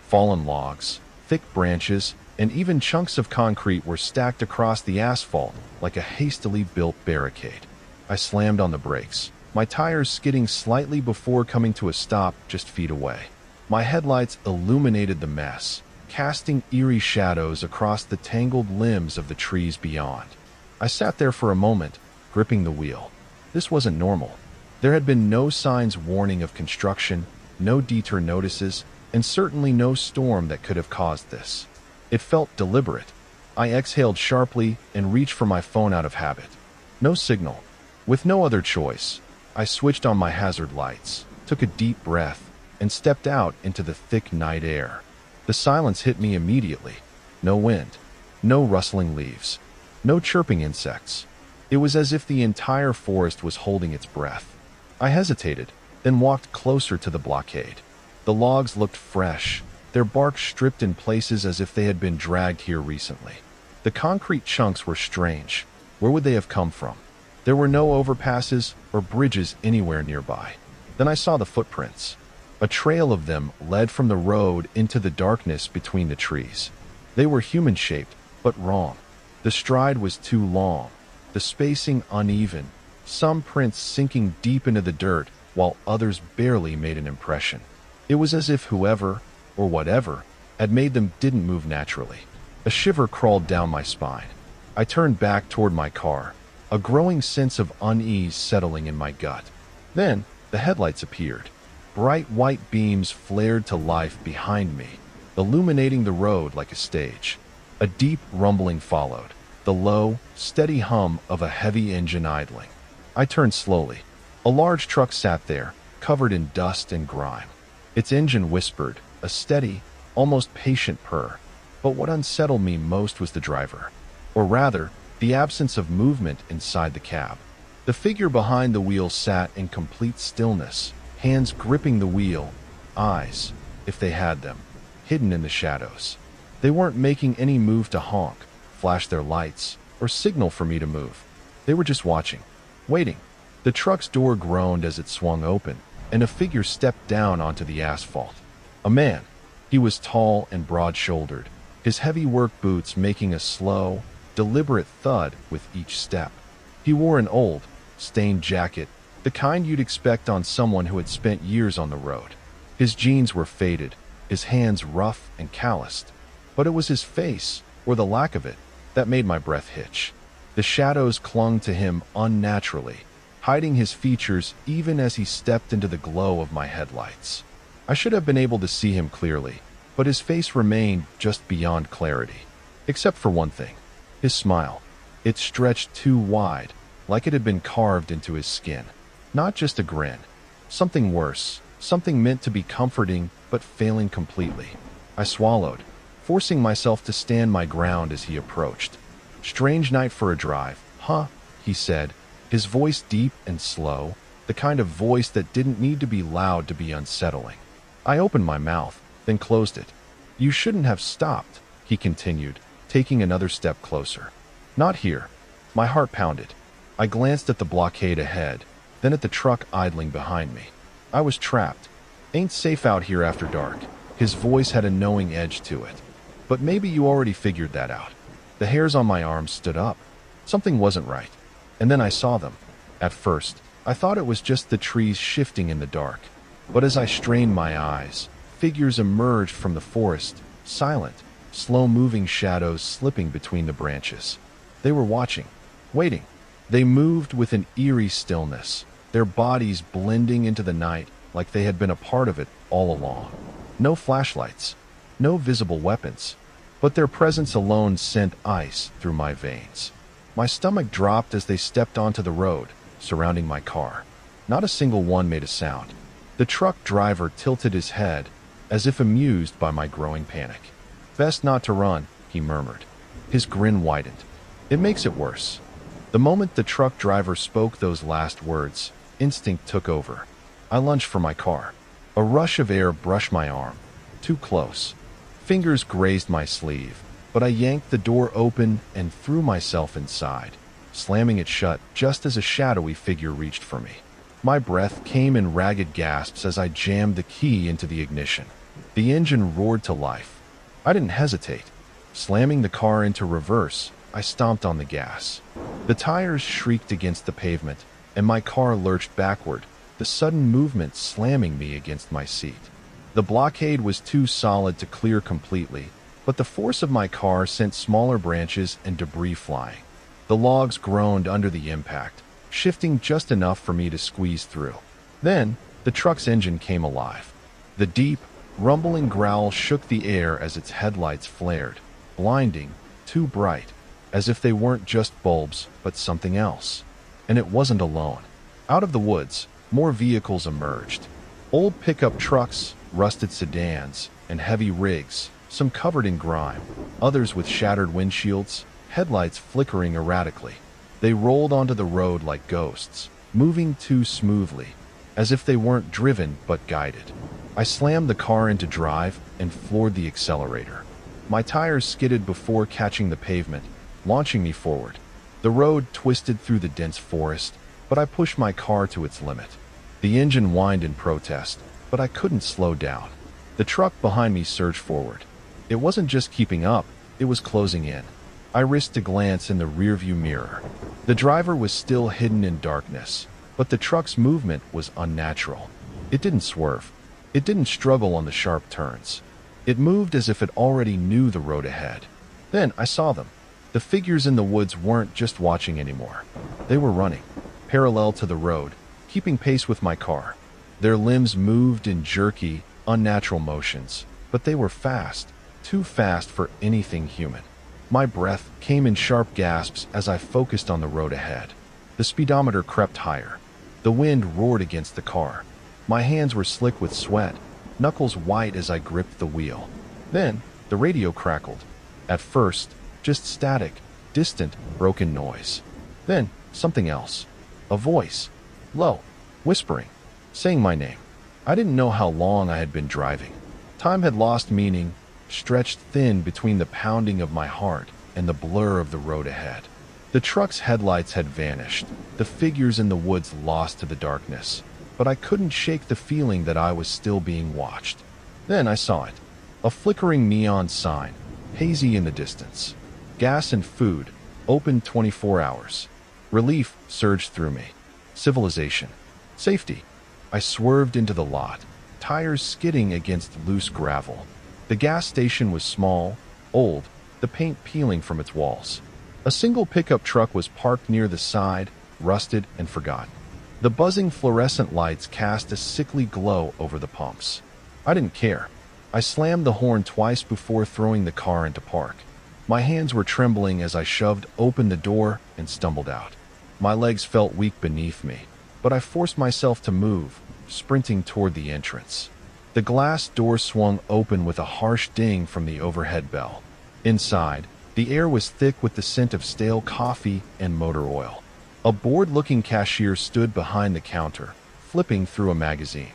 Fallen logs, Thick branches and even chunks of concrete were stacked across the asphalt like a hastily built barricade. I slammed on the brakes, my tires skidding slightly before coming to a stop just feet away. My headlights illuminated the mess, casting eerie shadows across the tangled limbs of the trees beyond. I sat there for a moment, gripping the wheel. This wasn't normal. There had been no signs warning of construction, no detour notices, and certainly no storm that could have caused this. It felt deliberate. I exhaled sharply and reached for my phone out of habit. No signal. With no other choice, I switched on my hazard lights, took a deep breath, and stepped out into the thick night air. The silence hit me immediately. No wind, no rustling leaves, no chirping insects. It was as if the entire forest was holding its breath. I hesitated, then walked closer to the blockade. The logs looked fresh, their bark stripped in places as if they had been dragged here recently. The concrete chunks were strange. Where would they have come from? There were no overpasses or bridges anywhere nearby. Then I saw the footprints. A trail of them led from the road into the darkness between the trees. They were human-shaped, but wrong. The stride was too long, the spacing uneven, some prints sinking deep into the dirt while others barely made an impression. It was as if whoever, or whatever, had made them didn't move naturally. A shiver crawled down my spine. I turned back toward my car, a growing sense of unease settling in my gut. Then, the headlights appeared. Bright white beams flared to life behind me, illuminating the road like a stage. A deep rumbling followed, the low, steady hum of a heavy engine idling. I turned slowly. A large truck sat there, covered in dust and grime. Its engine whispered, a steady, almost patient purr. But what unsettled me most was the driver. Or rather, the absence of movement inside the cab. The figure behind the wheel sat in complete stillness, hands gripping the wheel, eyes, if they had them, hidden in the shadows. They weren't making any move to honk, flash their lights, or signal for me to move. They were just watching, waiting. The truck's door groaned as it swung open, and a figure stepped down onto the asphalt. A man. He was tall and broad-shouldered, his heavy work boots making a slow, deliberate thud with each step. He wore an old, stained jacket, the kind you'd expect on someone who had spent years on the road. His jeans were faded, his hands rough and calloused. But it was his face, or the lack of it, that made my breath hitch. The shadows clung to him unnaturally, hiding his features even as he stepped into the glow of my headlights. I should have been able to see him clearly, but his face remained just beyond clarity. Except for one thing, his smile. It stretched too wide, like it had been carved into his skin. Not just a grin. Something worse, something meant to be comforting but failing completely. I swallowed, forcing myself to stand my ground as he approached. "Strange night for a drive, huh?" he said, his voice deep and slow, the kind of voice that didn't need to be loud to be unsettling. I opened my mouth, then closed it. "You shouldn't have stopped," he continued, taking another step closer. "Not here." My heart pounded. I glanced at the blockade ahead, then at the truck idling behind me. I was trapped. "Ain't safe out here after dark." His voice had a knowing edge to it. "But maybe you already figured that out." The hairs on my arms stood up. Something wasn't right. And then I saw them. At first, I thought it was just the trees shifting in the dark. But as I strained my eyes, figures emerged from the forest, silent, slow-moving shadows slipping between the branches. They were watching, waiting. They moved with an eerie stillness, their bodies blending into the night like they had been a part of it all along. No flashlights, no visible weapons, but their presence alone sent ice through my veins. My stomach dropped as they stepped onto the road, surrounding my car. Not a single one made a sound. The truck driver tilted his head, as if amused by my growing panic. "Best not to run," he murmured. His grin widened. "It makes it worse." The moment the truck driver spoke those last words, instinct took over. I lunged for my car. A rush of air brushed my arm. Too close. Fingers grazed my sleeve, but I yanked the door open and threw myself inside, slamming it shut just as a shadowy figure reached for me. My breath came in ragged gasps as I jammed the key into the ignition. The engine roared to life. I didn't hesitate. Slamming the car into reverse, I stomped on the gas. The tires shrieked against the pavement, and my car lurched backward, the sudden movement slamming me against my seat. The blockade was too solid to clear completely, but the force of my car sent smaller branches and debris flying. The logs groaned under the impact, shifting just enough for me to squeeze through. Then, the truck's engine came alive. The deep, rumbling growl shook the air as its headlights flared, blinding, too bright, as if they weren't just bulbs, but something else. And it wasn't alone. Out of the woods, more vehicles emerged. Old pickup trucks, rusted sedans, and heavy rigs, some covered in grime, others with shattered windshields, headlights flickering erratically. They rolled onto the road like ghosts, moving too smoothly, as if they weren't driven but guided. I slammed the car into drive and floored the accelerator. My tires skidded before catching the pavement, launching me forward. The road twisted through the dense forest, but I pushed my car to its limit. The engine whined in protest, but I couldn't slow down. The truck behind me surged forward. It wasn't just keeping up, it was closing in. I risked a glance in the rearview mirror. The driver was still hidden in darkness, but the truck's movement was unnatural. It didn't swerve. It didn't struggle on the sharp turns. It moved as if it already knew the road ahead. Then I saw them. The figures in the woods weren't just watching anymore. They were running, parallel to the road, keeping pace with my car. Their limbs moved in jerky, unnatural motions, but they were fast, too fast for anything human. My breath came in sharp gasps as I focused on the road ahead. The speedometer crept higher. The wind roared against the car. My hands were slick with sweat, knuckles white as I gripped the wheel. Then, the radio crackled. At first, just static, distant, broken noise. Then, something else. A voice. Low, whispering, saying my name. I didn't know how long I had been driving. Time had lost meaning, stretched thin between the pounding of my heart and the blur of the road ahead. The truck's headlights had vanished, the figures in the woods lost to the darkness, but I couldn't shake the feeling that I was still being watched. Then I saw it. A flickering neon sign, hazy in the distance. Gas and food, open 24 hours. Relief surged through me. Civilization. Safety. I swerved into the lot, tires skidding against loose gravel. The gas station was small, old, the paint peeling from its walls. A single pickup truck was parked near the side, rusted and forgotten. The buzzing fluorescent lights cast a sickly glow over the pumps. I didn't care. I slammed the horn twice before throwing the car into park. My hands were trembling as I shoved open the door and stumbled out. My legs felt weak beneath me, but I forced myself to move, sprinting toward the entrance. The glass door swung open with a harsh ding from the overhead bell. Inside, the air was thick with the scent of stale coffee and motor oil. A bored-looking cashier stood behind the counter, flipping through a magazine.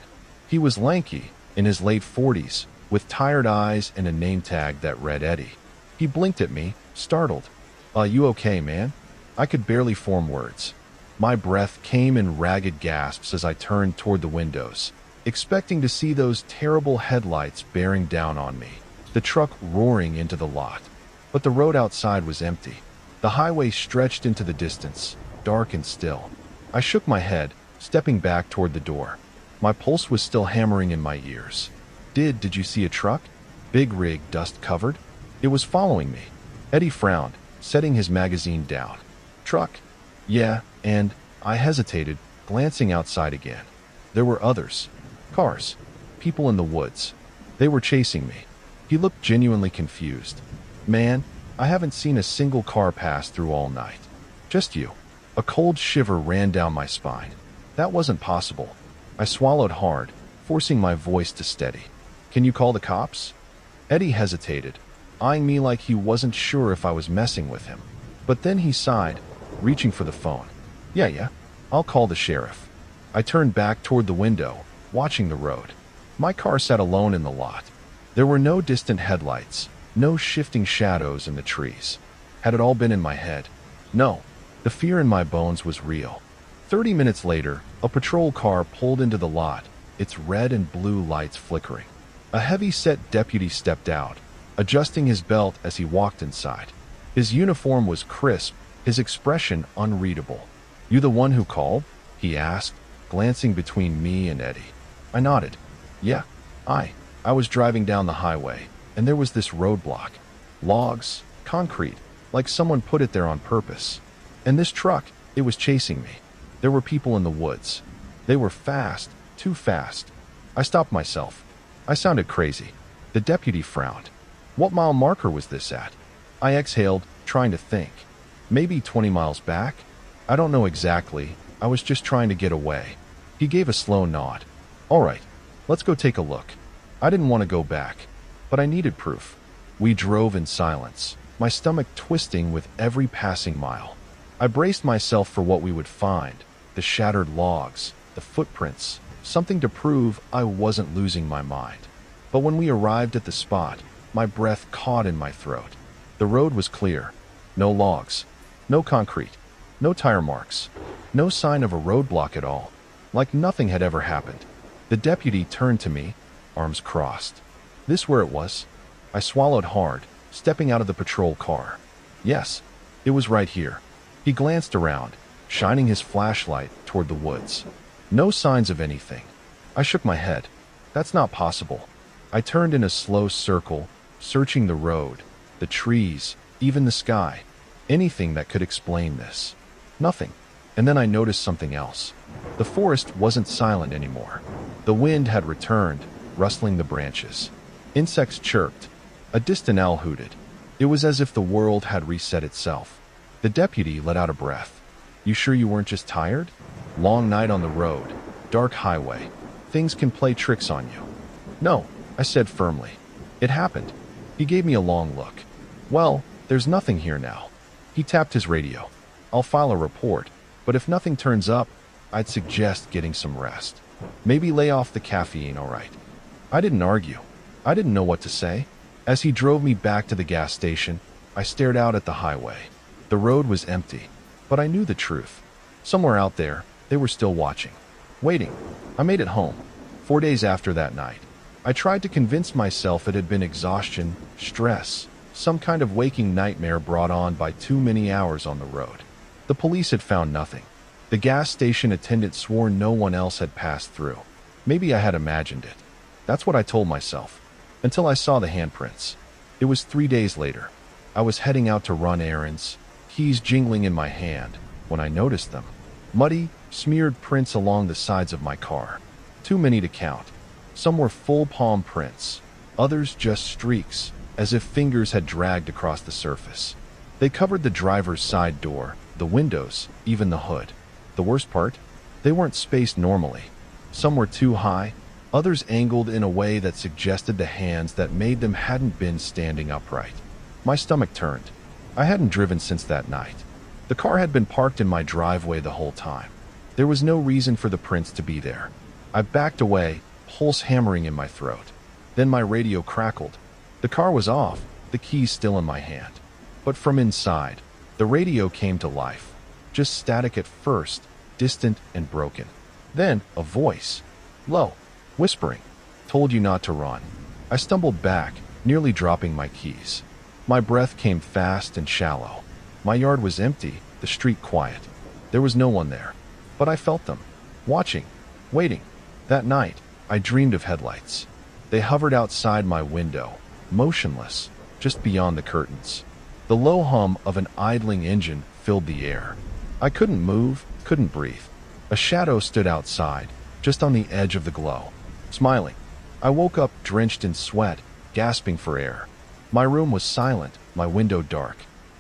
He was lanky, in his late 40s, with tired eyes and a name tag that read Eddie. He blinked at me, startled. You okay, man?" I could barely form words. My breath came in ragged gasps as I turned toward the windows, expecting to see those terrible headlights bearing down on me, the truck roaring into the lot. But the road outside was empty. The highway stretched into the distance, dark and still. I shook my head, stepping back toward the door. My pulse was still hammering in my ears. Did you see a truck? Big rig, dust covered? It was following me. Eddie frowned, setting his magazine down. Truck? Yeah, and I hesitated, glancing outside again. There were others. Cars. People in the woods. They were chasing me. He looked genuinely confused. "Man, I haven't seen a single car pass through all night. Just you." A cold shiver ran down my spine. That wasn't possible. I swallowed hard, forcing my voice to steady. "Can you call the cops?" Eddie hesitated, eyeing me like he wasn't sure if I was messing with him. But then he sighed, reaching for the phone. Yeah, I'll call the sheriff." I turned back toward the window, watching the road. My car sat alone in the lot. There were no distant headlights, no shifting shadows in the trees. Had it all been in my head? No. The fear in my bones was real. 30 minutes later, a patrol car pulled into the lot, its red and blue lights flickering. A heavy-set deputy stepped out, adjusting his belt as he walked inside. His uniform was crisp, his expression unreadable. "You the one who called?" he asked, glancing between me and Eddie. I nodded. "Yeah, I was driving down the highway, and there was this roadblock. Logs, concrete, like someone put it there on purpose. And this truck, it was chasing me. There were people in the woods. They were fast, too fast. I stopped myself. I sounded crazy." The deputy frowned. "What mile marker was this at?" I exhaled, trying to think. "Maybe 20 miles back? I don't know exactly. I was just trying to get away." He gave a slow nod. "All right, let's go take a look." I didn't want to go back, but I needed proof. We drove in silence, my stomach twisting with every passing mile. I braced myself for what we would find: the shattered logs, the footprints, something to prove I wasn't losing my mind. But when we arrived at the spot, my breath caught in my throat. The road was clear. No logs, no concrete, no tire marks, no sign of a roadblock at all, like nothing had ever happened. The deputy turned to me, arms crossed. "This where it was?" I swallowed hard, stepping out of the patrol car. Yes, it was right here. He glanced around, shining his flashlight toward the woods. No signs of anything. I shook my head. That's not possible. I turned in a slow circle, searching the road, the trees, even the sky. Anything that could explain this. Nothing. And then I noticed something else. The forest wasn't silent anymore. The wind had returned, rustling the branches. Insects chirped. A distant owl hooted. It was as if the world had reset itself. The deputy let out a breath. "You sure you weren't just tired? Long night on the road, dark highway. Things can play tricks on you." "No," I said firmly. "It happened." He gave me a long look. "Well, there's nothing here now." He tapped his radio. "I'll file a report, but if nothing turns up, I'd suggest getting some rest. Maybe lay off the caffeine, all right?" I didn't argue. I didn't know what to say. As he drove me back to the gas station, I stared out at the highway. The road was empty, but I knew the truth. Somewhere out there, they were still watching, waiting. I made it home. 4 days after that night, I tried to convince myself it had been exhaustion, stress, some kind of waking nightmare brought on by too many hours on the road. The police had found nothing. The gas station attendant swore no one else had passed through. Maybe I had imagined it. That's what I told myself, until I saw the handprints. It was 3 days later. I was heading out to run errands, keys jingling in my hand, when I noticed them. Muddy, smeared prints along the sides of my car. Too many to count. Some were full palm prints, others just streaks, as if fingers had dragged across the surface. They covered the driver's side door, the windows, even the hood. The worst part? They weren't spaced normally. Some were too high, others angled in a way that suggested the hands that made them hadn't been standing upright. My stomach turned. I hadn't driven since that night. The car had been parked in my driveway the whole time. There was no reason for the prints to be there. I backed away, pulse hammering in my throat. Then my radio crackled. The car was off, the keys still in my hand. But from inside, the radio came to life. Just static at first, distant and broken. Then a voice, low, whispering, "Told you not to run." I stumbled back, nearly dropping my keys. My breath came fast and shallow. My yard was empty, the street quiet. There was no one there. But I felt them, watching, waiting. That night, I dreamed of headlights. They hovered outside my window, motionless, just beyond the curtains. The low hum of an idling engine filled the air. I couldn't move, couldn't breathe. A shadow stood outside, just on the edge of the glow, smiling. I woke up drenched in sweat, gasping for air. My room was silent, my window dark.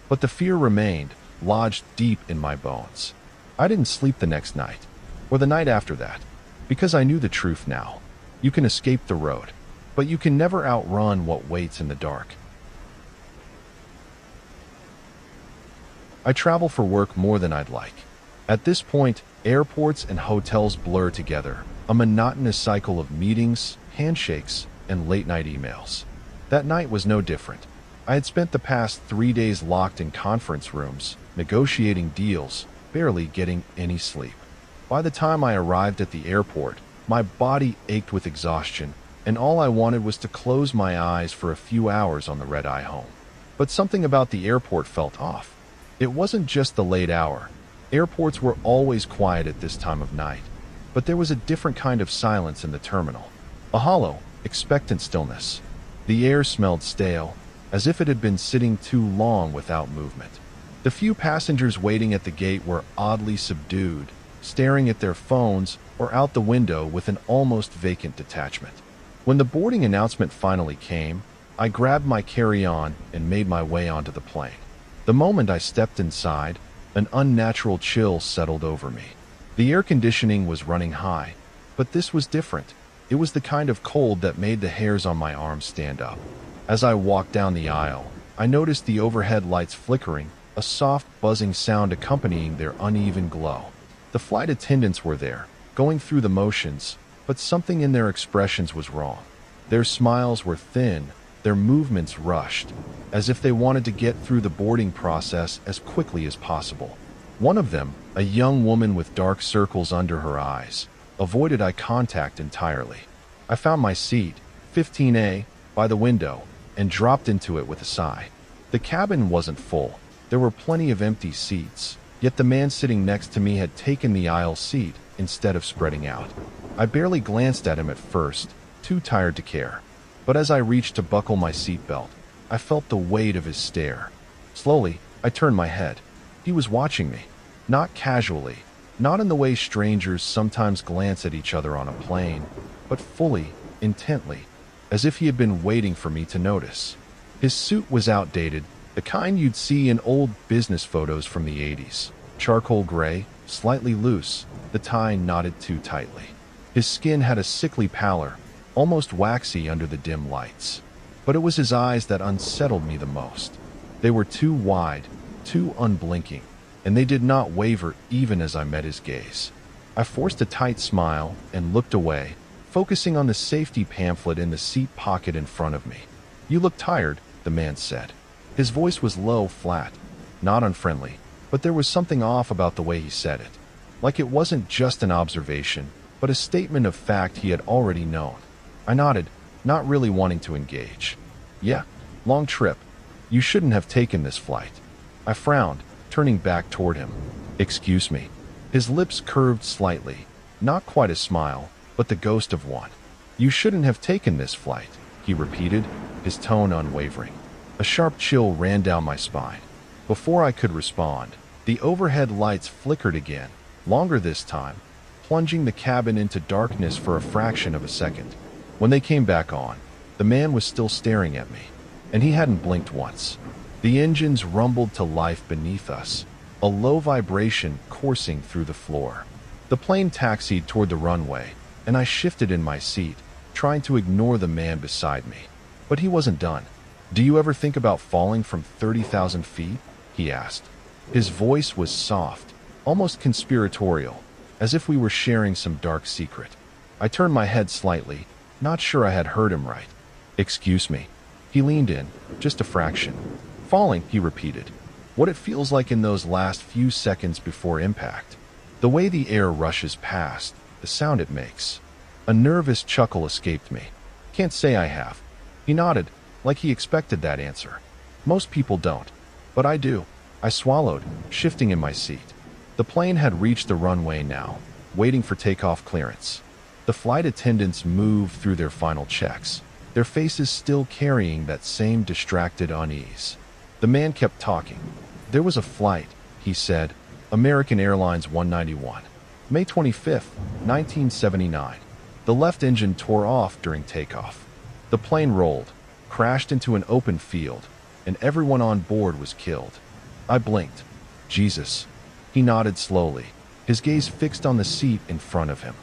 But the fear remained, lodged deep in my bones. I didn't sleep the next night, or the night after that, because I knew the truth now. You can escape the road, but you can never outrun what waits in the dark. I travel for work more than I'd like. At this point, airports and hotels blur together, a monotonous cycle of meetings, handshakes, and late-night emails. That night was no different. I had spent the past 3 days locked in conference rooms, negotiating deals, barely getting any sleep. By the time I arrived at the airport, my body ached with exhaustion, and all I wanted was to close my eyes for a few hours on the red-eye home. But something about the airport felt off. It wasn't just the late hour. Airports were always quiet at this time of night, but there was a different kind of silence in the terminal. A hollow, expectant stillness. The air smelled stale, as if it had been sitting too long without movement. The few passengers waiting at the gate were oddly subdued, staring at their phones or out the window with an almost vacant detachment. When the boarding announcement finally came, I grabbed my carry-on and made my way onto the plane. The moment I stepped inside, an unnatural chill settled over me. The air conditioning was running high, but this was different. It was the kind of cold that made the hairs on my arms stand up. As I walked down the aisle, I noticed the overhead lights flickering, a soft buzzing sound accompanying their uneven glow. The flight attendants were there, going through the motions, but something in their expressions was wrong. Their smiles were thin, their movements rushed, as if they wanted to get through the boarding process as quickly as possible. One of them, a young woman with dark circles under her eyes, avoided eye contact entirely. I found my seat, 15A, by the window, and dropped into it with a sigh. The cabin wasn't full. There were plenty of empty seats, yet the man sitting next to me had taken the aisle seat instead of spreading out. I barely glanced at him at first, too tired to care. But as I reached to buckle my seatbelt, I felt the weight of his stare. Slowly, I turned my head. He was watching me, not casually, not in the way strangers sometimes glance at each other on a plane, but fully, intently, as if he had been waiting for me to notice. His suit was outdated, the kind you'd see in old business photos from the 80s. Charcoal gray, slightly loose, the tie knotted too tightly. His skin had a sickly pallor, almost waxy under the dim lights. But it was his eyes that unsettled me the most. They were too wide, too unblinking, and they did not waver even as I met his gaze. I forced a tight smile and looked away, focusing on the safety pamphlet in the seat pocket in front of me. "You look tired," the man said. His voice was low, flat, not unfriendly, but there was something off about the way he said it. Like it wasn't just an observation, but a statement of fact he had already known. I nodded, not really wanting to engage. "Yeah, long trip. You shouldn't have taken this flight." I frowned, turning back toward him. "Excuse me." His lips curved slightly, not quite a smile, but the ghost of one. "You shouldn't have taken this flight," he repeated, his tone unwavering. A sharp chill ran down my spine. Before I could respond, the overhead lights flickered again, longer this time, plunging the cabin into darkness for a fraction of a second. When they came back on, the man was still staring at me, and he hadn't blinked once. The engines rumbled to life beneath us, a low vibration coursing through the floor. The plane taxied toward the runway, and I shifted in my seat, trying to ignore the man beside me. But he wasn't done. "Do you ever think about falling from 30,000 feet?" he asked. His voice was soft, almost conspiratorial, as if we were sharing some dark secret. I turned my head slightly, not sure I had heard him right. "Excuse me." He leaned in, just a fraction. "Falling," he repeated. "What it feels like in those last few seconds before impact. The way the air rushes past, the sound it makes." A nervous chuckle escaped me. "Can't say I have." He nodded, like he expected that answer. "Most people don't. But I do." I swallowed, shifting in my seat. The plane had reached the runway now, waiting for takeoff clearance. The flight attendants moved through their final checks, their faces still carrying that same distracted unease. The man kept talking. "There was a flight," he said, "American Airlines 191. May 25th, 1979. The left engine tore off during takeoff. The plane rolled, crashed into an open field, and everyone on board was killed." I blinked. "Jesus." He nodded slowly, his gaze fixed on the seat in front of him.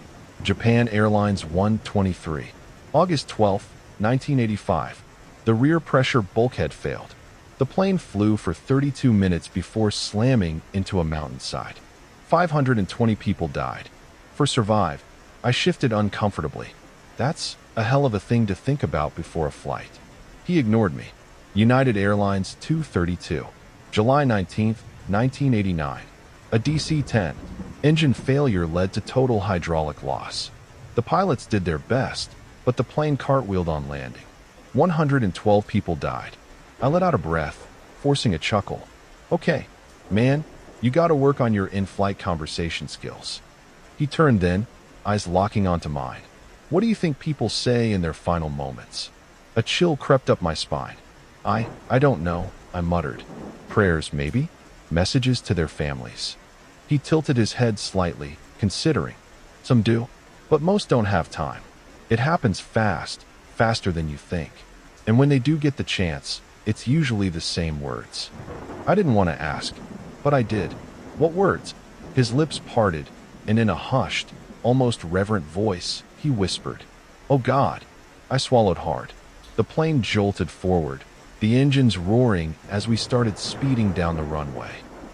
Japan Airlines 123. August 12, 1985. The rear pressure bulkhead failed. The plane flew for 32 minutes before slamming into a mountainside. 520 people died. For survive, I shifted uncomfortably. That's a hell of a thing to think about before a flight. He ignored me. United Airlines 232. July 19, 1989. A DC-10. Engine failure led to total hydraulic loss. The pilots did their best, but the plane cartwheeled on landing. 112 people died. I let out a breath, forcing a chuckle. Okay, man, you gotta work on your in-flight conversation skills. He turned then, eyes locking onto mine. What do you think people say in their final moments? A chill crept up my spine. I don't know, I muttered. Prayers, maybe? Messages to their families. He tilted his head slightly, considering. Some do, but most don't have time. It happens fast, faster than you think. And when they do get the chance, it's usually the same words. I didn't want to ask, but I did. What words? His lips parted, and in a hushed, almost reverent voice, he whispered, "Oh God." I swallowed hard. The plane jolted forward, the engines roaring as we started speeding down the runway.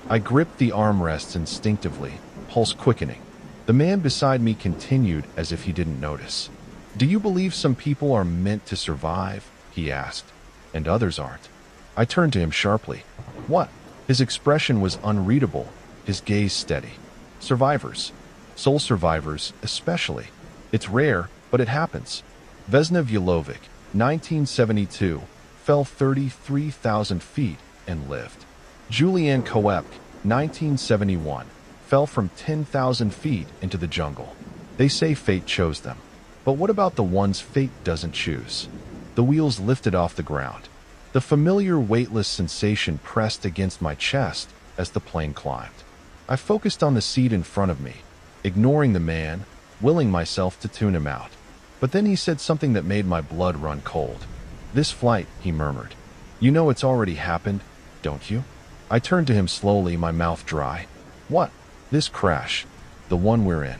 I gripped the armrests instinctively, pulse quickening. The man beside me continued as if he didn't notice. "Do you believe some people are meant to survive?" he asked, "and others aren't?" I turned to him sharply. "What?" His expression was unreadable, his gaze steady. "Survivors. Soul survivors, especially. It's rare, but it happens." Vesna Vulovic, 1972, fell 33,000 feet and lived. Julianne Koepke, 1971, fell from 10,000 feet into the jungle. They say fate chose them. But what about the ones fate doesn't choose? The wheels lifted off the ground. The familiar weightless sensation pressed against my chest as the plane climbed. I focused on the seat in front of me, ignoring the man, willing myself to tune him out. But then he said something that made my blood run cold. "This flight," he murmured. "You know it's already happened, don't you?" I turned to him slowly, my mouth dry. "What?" "This crash. The one we're in."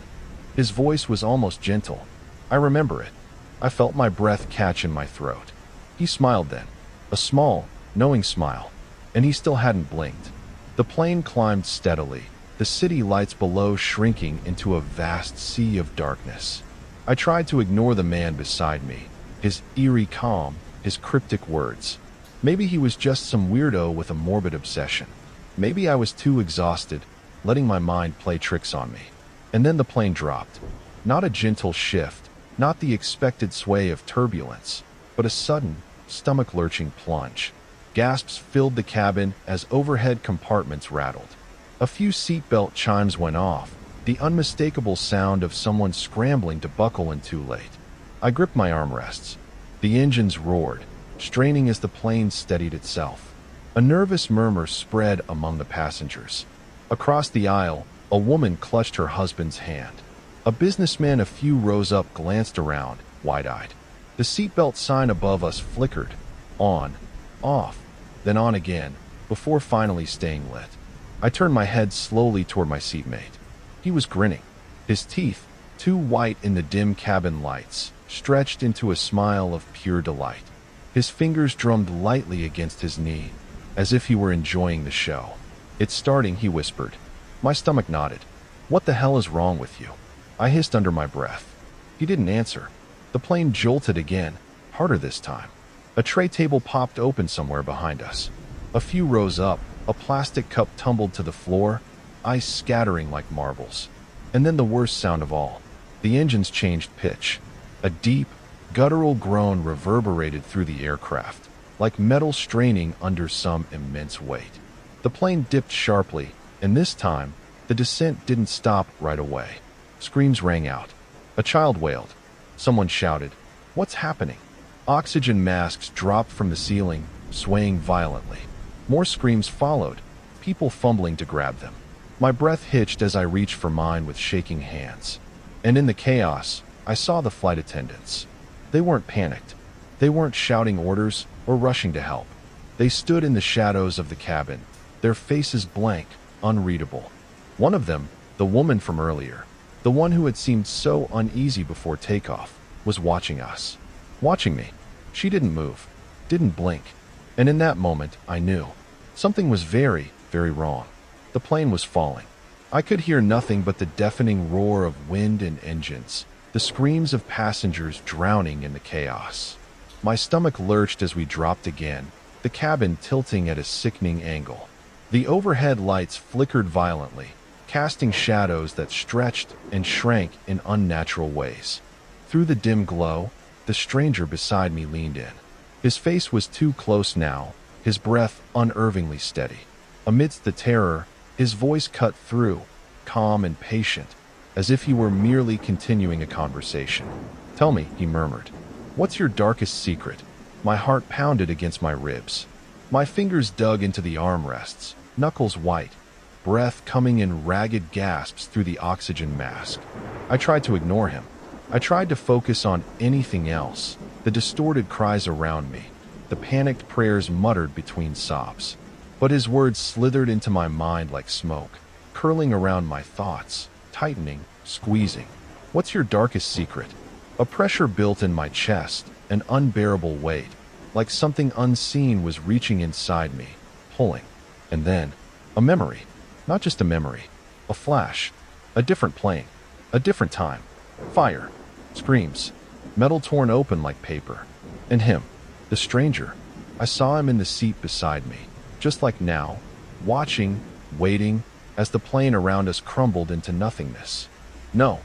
His voice was almost gentle. I remember it. I felt my breath catch in my throat. He smiled then. A small, knowing smile. And he still hadn't blinked. The plane climbed steadily, the city lights below shrinking into a vast sea of darkness. I tried to ignore the man beside me, his eerie calm, his cryptic words. Maybe he was just some weirdo with a morbid obsession. Maybe I was too exhausted, letting my mind play tricks on me. And then the plane dropped. Not a gentle shift, not the expected sway of turbulence, but a sudden, stomach-lurching plunge. Gasps filled the cabin as overhead compartments rattled. A few seatbelt chimes went off, the unmistakable sound of someone scrambling to buckle in too late. I gripped my armrests. The engines roared, straining as the plane steadied itself. A nervous murmur spread among the passengers. Across the aisle, a woman clutched her husband's hand. A businessman a few rows up glanced around, wide-eyed. The seatbelt sign above us flickered, on, off, then on again, before finally staying lit. I turned my head slowly toward my seatmate. He was grinning. His teeth, too white in the dim cabin lights, stretched into a smile of pure delight. His fingers drummed lightly against his knee, as if he were enjoying the show. "It's starting," he whispered. My stomach nodded. "What the hell is wrong with you?" I hissed under my breath. He didn't answer. The plane jolted again, harder this time. A tray table popped open somewhere behind us. A few rows up, a plastic cup tumbled to the floor, ice scattering like marbles. And then the worst sound of all. The engines changed pitch. A deep, guttural groan reverberated through the aircraft, like metal straining under some immense weight. The plane dipped sharply, and this time, the descent didn't stop right away. Screams rang out. A child wailed. Someone shouted, "What's happening?" Oxygen masks dropped from the ceiling, swaying violently. More screams followed, people fumbling to grab them. My breath hitched as I reached for mine with shaking hands. And in the chaos, I saw the flight attendants. They weren't panicked. They weren't shouting orders or rushing to help. They stood in the shadows of the cabin, their faces blank, unreadable. One of them, the woman from earlier, the one who had seemed so uneasy before takeoff, was watching us. Watching me. She didn't move, didn't blink. And in that moment, I knew. Something was very, very wrong. The plane was falling. I could hear nothing but the deafening roar of wind and engines, the screams of passengers drowning in the chaos. My stomach lurched as we dropped again, the cabin tilting at a sickening angle. The overhead lights flickered violently, casting shadows that stretched and shrank in unnatural ways. Through the dim glow, The stranger beside me leaned in. His face was too close now, his breath unnervingly steady. Amidst the terror, his voice cut through, calm and patient, as if he were merely continuing a conversation. "Tell me," he murmured, "what's your darkest secret?" My heart pounded against my ribs. My fingers dug into the armrests, knuckles white, breath coming in ragged gasps through the oxygen mask. I tried to ignore him. I tried to focus on anything else, the distorted cries around me, the panicked prayers muttered between sobs. But his words slithered into my mind like smoke, curling around my thoughts, tightening, squeezing. "What's your darkest secret?" A pressure built in my chest, an unbearable weight, like something unseen was reaching inside me, pulling. And then, a memory. Not just a memory. A flash. A different plane. A different time. Fire. Screams. Metal torn open like paper. And him. The stranger. I saw him in the seat beside me, just like now, watching, waiting, as the plane around us crumbled into nothingness. No,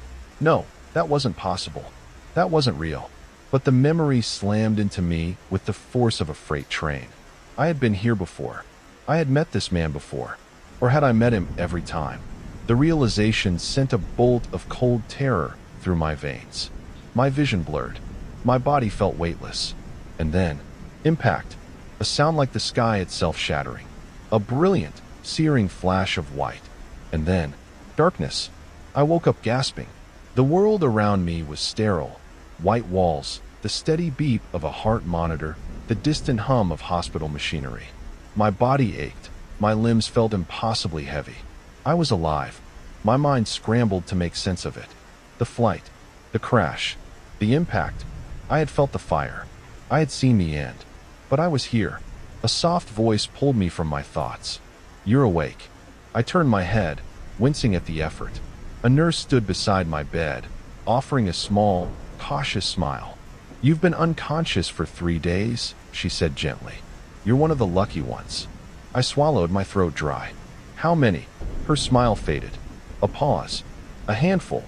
that wasn't possible. That wasn't real. But the memory slammed into me with the force of a freight train. I had been here before. I had met this man before. Or had I met him every time? The realization sent a bolt of cold terror through my veins. My vision blurred. My body felt weightless. And then, impact. A sound like the sky itself shattering. A brilliant, searing flash of white. And then, darkness. I woke up gasping. The world around me was sterile. White walls, the steady beep of a heart monitor, the distant hum of hospital machinery. My body ached. My limbs felt impossibly heavy. I was alive. My mind scrambled to make sense of it. The flight, the crash, the impact. I had felt the fire. I had seen the end. But I was here. A soft voice pulled me from my thoughts. "You're awake." I turned my head, wincing at the effort. A nurse stood beside my bed, offering a small, cautious smile. "You've been unconscious for 3 days," she said gently. "You're one of the lucky ones." I swallowed, my throat dry. "How many?" Her smile faded. A pause. A handful.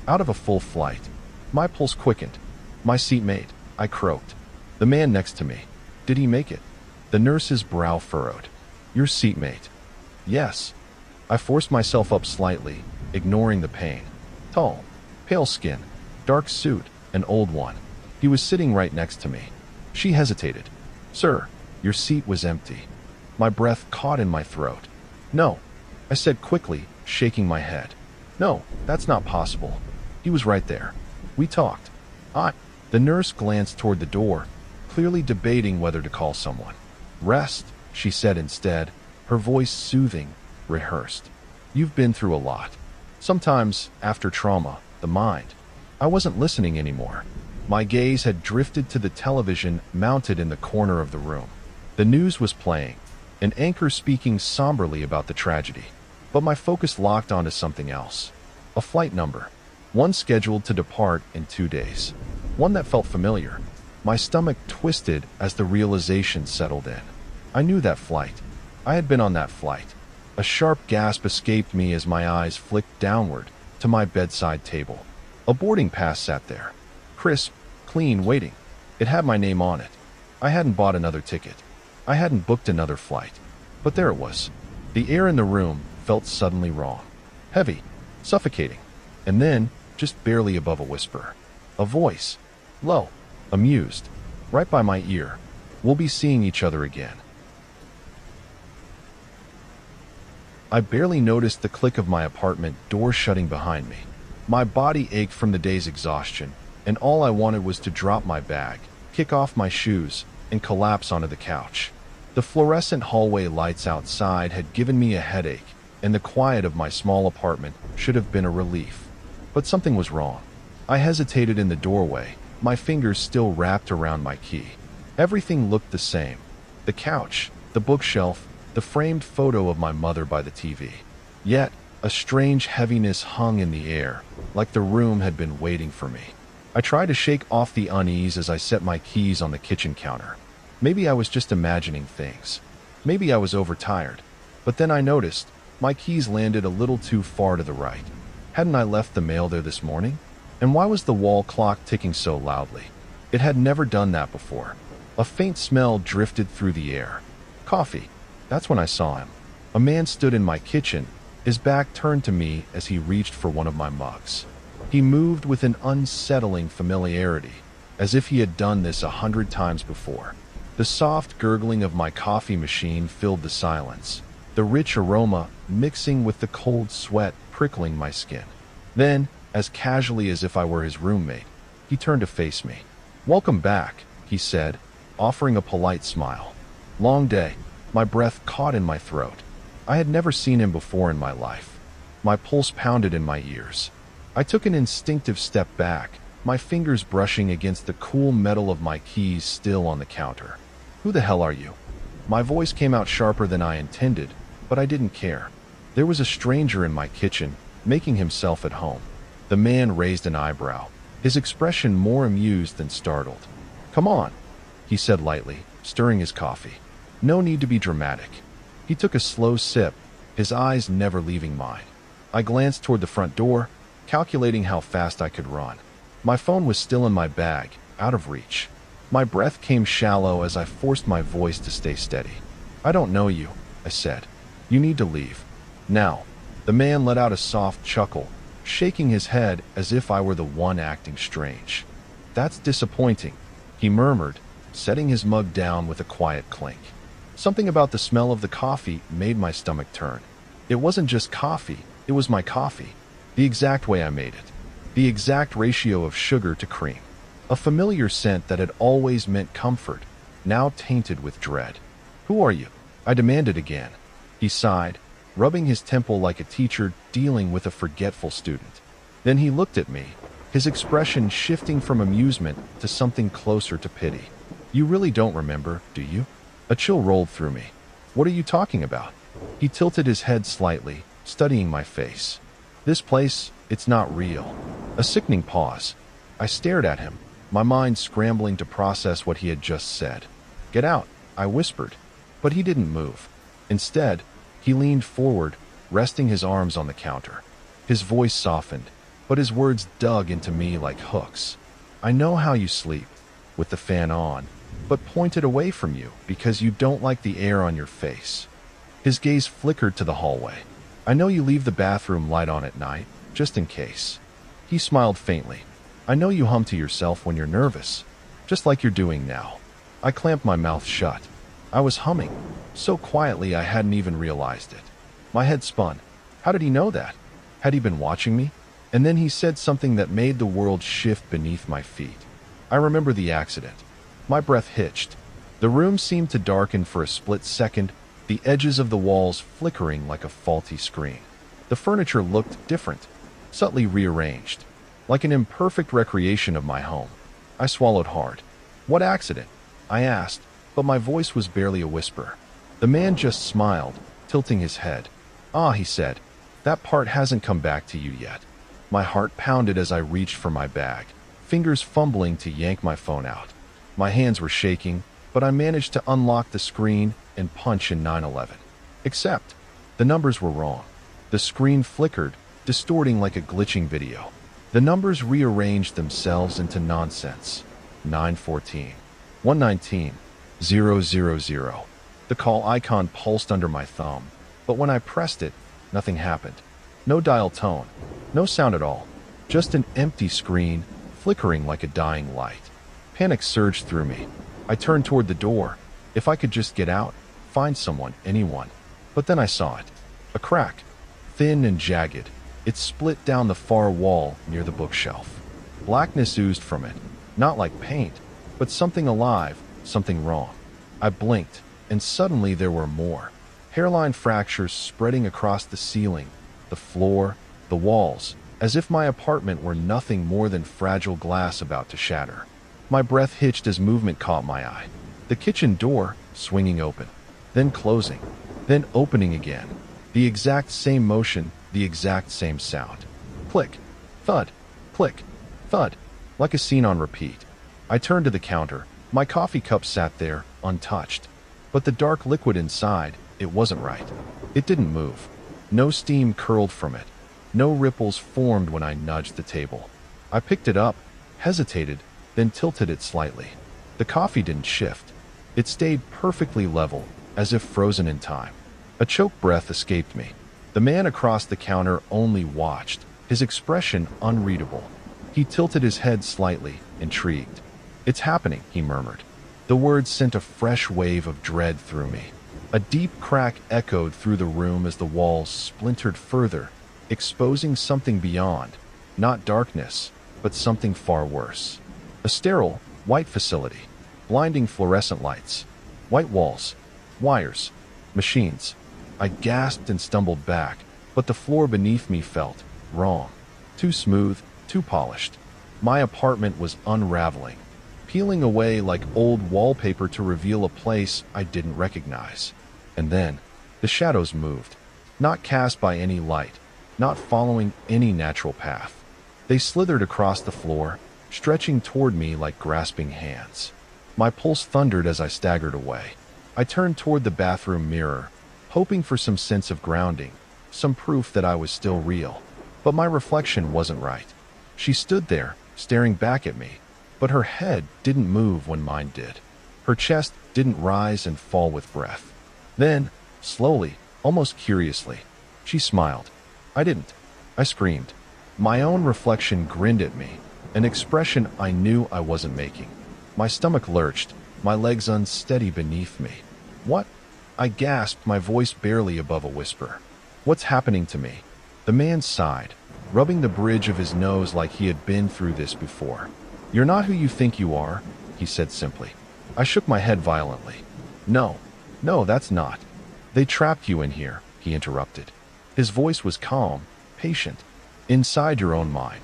Out of a full flight. My pulse quickened. "My seatmate," I croaked. "The man next to me. Did he make it?" The nurse's brow furrowed. "Your seatmate?" "Yes." I forced myself up slightly, ignoring the pain. Tall, pale skin, dark suit, an old one. He was sitting right next to me. She hesitated. "Sir, your seat was empty." My breath caught in my throat. "No," I said quickly, shaking my head. "No, that's not possible. He was right there. We talked." The nurse glanced toward the door, clearly debating whether to call someone. "Rest," she said instead, her voice soothing, rehearsed. "You've been through a lot. Sometimes, after trauma, the mind." I wasn't listening anymore. My gaze had drifted to the television mounted in the corner of the room. The news was playing, an anchor speaking somberly about the tragedy. But my focus locked onto something else. A flight number. One scheduled to depart in 2 days. One that felt familiar. My stomach twisted as the realization settled in. I knew that flight. I had been on that flight. A sharp gasp escaped me as my eyes flicked downward to my bedside table. A boarding pass sat there. Crisp, clean, waiting. It had my name on it. I hadn't bought another ticket. I hadn't booked another flight. But there it was. The air in the room felt suddenly wrong. Heavy, suffocating. And then, just barely above a whisper, a voice. Low, amused. Right by my ear. "We'll be seeing each other again." I barely noticed the click of my apartment door shutting behind me. My body ached from the day's exhaustion, and all I wanted was to drop my bag, kick off my shoes, and collapse onto the couch. The fluorescent hallway lights outside had given me a headache, and the quiet of my small apartment should have been a relief. But something was wrong. I hesitated in the doorway, my fingers still wrapped around my key. Everything looked the same. The couch, the bookshelf, the framed photo of my mother by the TV. Yet, a strange heaviness hung in the air, like the room had been waiting for me. I tried to shake off the unease as I set my keys on the kitchen counter. Maybe I was just imagining things. Maybe I was overtired. But then I noticed my keys landed a little too far to the right. Hadn't I left the mail there this morning? And why was the wall clock ticking so loudly? It had never done that before. A faint smell drifted through the air. Coffee. That's when I saw him. A man stood in my kitchen, his back turned to me as he reached for one of my mugs. He moved with an unsettling familiarity, as if he had done this 100 times before. The soft gurgling of my coffee machine filled the silence, the rich aroma mixing with the cold sweat prickling my skin. Then, as casually as if I were his roommate, he turned to face me. "Welcome back," he said, offering a polite smile. Long day. My breath caught in my throat. I had never seen him before in my life. My pulse pounded in my ears. I took an instinctive step back, my fingers brushing against the cool metal of my keys still on the counter. "Who the hell are you?" My voice came out sharper than I intended, but I didn't care. There was a stranger in my kitchen, making himself at home. The man raised an eyebrow, his expression more amused than startled. "Come on," he said lightly, stirring his coffee. "No need to be dramatic." He took a slow sip, his eyes never leaving mine. I glanced toward the front door, calculating how fast I could run. My phone was still in my bag, out of reach. My breath came shallow as I forced my voice to stay steady. "I don't know you," I said. "You need to leave. Now." The man let out a soft chuckle, shaking his head as if I were the one acting strange. "That's disappointing," he murmured, setting his mug down with a quiet clink. Something about the smell of the coffee made my stomach turn. It wasn't just coffee, it was my coffee. The exact way I made it. The exact ratio of sugar to cream. A familiar scent that had always meant comfort, now tainted with dread. "Who are you?" I demanded again. He sighed, rubbing his temple like a teacher dealing with a forgetful student. Then he looked at me, his expression shifting from amusement to something closer to pity. "You really don't remember, do you?" A chill rolled through me. "What are you talking about?" He tilted his head slightly, studying my face. "This place, it's not real." A sickening pause. I stared at him, my mind scrambling to process what he had just said. "Get out," I whispered. But he didn't move. Instead, he leaned forward, resting his arms on the counter. His voice softened, but his words dug into me like hooks. "I know how you sleep, with the fan on, but pointed away from you because you don't like the air on your face." His gaze flickered to the hallway. "I know you leave the bathroom light on at night, just in case." He smiled faintly. "I know you hum to yourself when you're nervous, just like you're doing now." I clamped my mouth shut. I was humming, so quietly I hadn't even realized it. My head spun. How did he know that? Had he been watching me? And then he said something that made the world shift beneath my feet. I remember the accident. My breath hitched. The room seemed to darken for a split second, the edges of the walls flickering like a faulty screen. The furniture looked different, subtly rearranged, like an imperfect recreation of my home. I swallowed hard. "What accident?" I asked, but my voice was barely a whisper. The man just smiled, tilting his head. "Ah," he said, "that part hasn't come back to you yet." My heart pounded as I reached for my bag, fingers fumbling to yank my phone out. My hands were shaking, but I managed to unlock the screen and punch in 911. Except, the numbers were wrong. The screen flickered, distorting like a glitching video. The numbers rearranged themselves into nonsense. 914, 119, 000. The call icon pulsed under my thumb, but when I pressed it, nothing happened. No dial tone, no sound at all. Just an empty screen, flickering like a dying light. Panic surged through me. I turned toward the door. If I could just get out, find someone, anyone. But then I saw it. A crack, thin and jagged. It split down the far wall near the bookshelf. Blackness oozed from it, not like paint, but something alive, something wrong. I blinked, and suddenly there were more. Hairline fractures spreading across the ceiling, the floor, the walls, as if my apartment were nothing more than fragile glass about to shatter. My breath hitched as movement caught my eye. The kitchen door swinging open, then closing, then opening again. The exact same motion, the exact same sound. Click, thud, click, thud, like a scene on repeat. I turned to the counter. My coffee cup sat there, untouched. But the dark liquid inside, it wasn't right. It didn't move. No steam curled from it. No ripples formed when I nudged the table. I picked it up, hesitated, then tilted it slightly. The coffee didn't shift. It stayed perfectly level, as if frozen in time. A choked breath escaped me. The man across the counter only watched, his expression unreadable. He tilted his head slightly, intrigued. "It's happening," he murmured. The words sent a fresh wave of dread through me. A deep crack echoed through the room as the walls splintered further, exposing something beyond. Not darkness, but something far worse. A sterile, white facility. Blinding fluorescent lights. White walls. Wires. Machines. I gasped and stumbled back, but the floor beneath me felt wrong. Too smooth, too polished. My apartment was unraveling, peeling away like old wallpaper to reveal a place I didn't recognize. And then, the shadows moved, not cast by any light, not following any natural path. They slithered across the floor, stretching toward me like grasping hands. My pulse thundered as I staggered away. I turned toward the bathroom mirror, hoping for some sense of grounding, some proof that I was still real. But my reflection wasn't right. She stood there, staring back at me, but her head didn't move when mine did. Her chest didn't rise and fall with breath. Then, slowly, almost curiously, she smiled. I didn't. I screamed. My own reflection grinned at me, an expression I knew I wasn't making. My stomach lurched, my legs unsteady beneath me. "What?" I gasped, my voice barely above a whisper. "What's happening to me?" The man sighed, rubbing the bridge of his nose like he had been through this before. "You're not who you think you are," he said simply. I shook my head violently. No, that's not. "They trapped you in here," he interrupted. His voice was calm, patient. "Inside your own mind."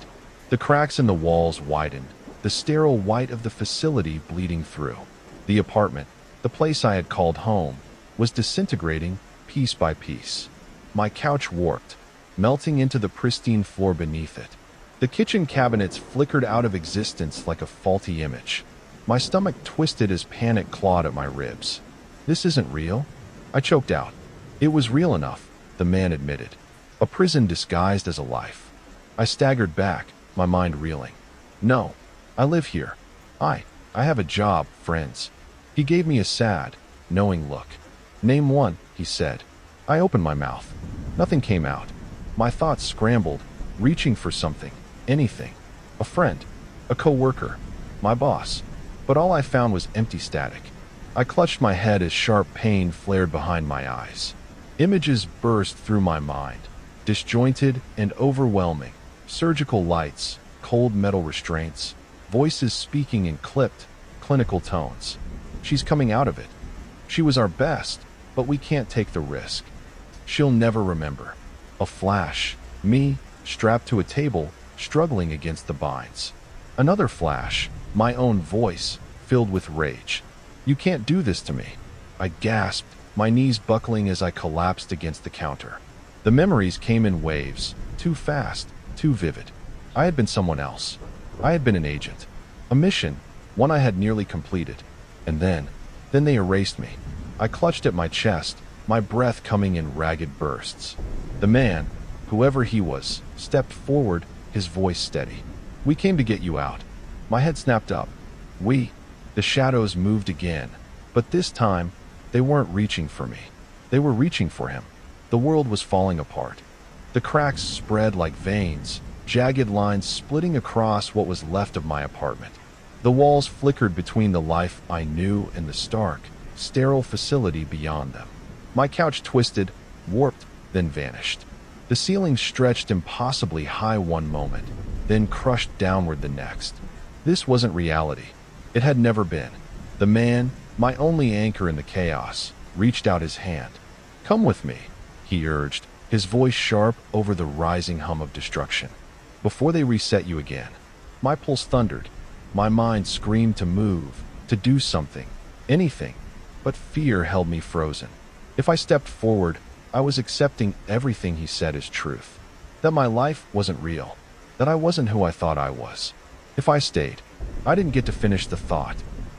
The cracks in the walls widened, the sterile white of the facility bleeding through. The apartment, the place I had called home, was disintegrating piece by piece. My couch warped, melting into the pristine floor beneath it. The kitchen cabinets flickered out of existence like a faulty image. My stomach twisted as panic clawed at my ribs. "This isn't real," I choked out. "It was real enough," the man admitted. "A prison disguised as a life." I staggered back, my mind reeling. "No, I live here. I have a job, friends." He gave me a sad, knowing look. "Name one," he said. I opened my mouth. Nothing came out. My thoughts scrambled, reaching for something, anything. A friend, a coworker, my boss. But all I found was empty static. I clutched my head as sharp pain flared behind my eyes. Images burst through my mind, disjointed and overwhelming. Surgical lights, cold metal restraints, voices speaking in clipped, clinical tones. "She's coming out of it. She was our best, but we can't take the risk. She'll never remember." A flash, me, strapped to a table, struggling against the binds. Another flash, my own voice, filled with rage. "You can't do this to me." I gasped, my knees buckling as I collapsed against the counter. The memories came in waves, too fast, too vivid. I had been someone else. I had been an agent. A mission, one I had nearly completed. And then they erased me. I clutched at my chest, my breath coming in ragged bursts. The man, whoever he was, stepped forward, his voice steady. "We came to get you out." My head snapped up. "We?" The shadows moved again, but this time, they weren't reaching for me. They were reaching for him. The world was falling apart. The cracks spread like veins, jagged lines splitting across what was left of my apartment. The walls flickered between the life I knew and the stark, sterile facility beyond them. My couch twisted, warped, then vanished. The ceiling stretched impossibly high one moment, then crushed downward the next. This wasn't reality. It had never been. The man, my only anchor in the chaos, reached out his hand. "Come with me," he urged, his voice sharp over the rising hum of destruction. "Before they reset you again." My pulse thundered. My mind screamed to move, to do something, anything, but fear held me frozen. If I stepped forward, I was accepting everything he said as truth. That my life wasn't real, that I wasn't who I thought I was. If I stayed, I didn't get to finish the thought.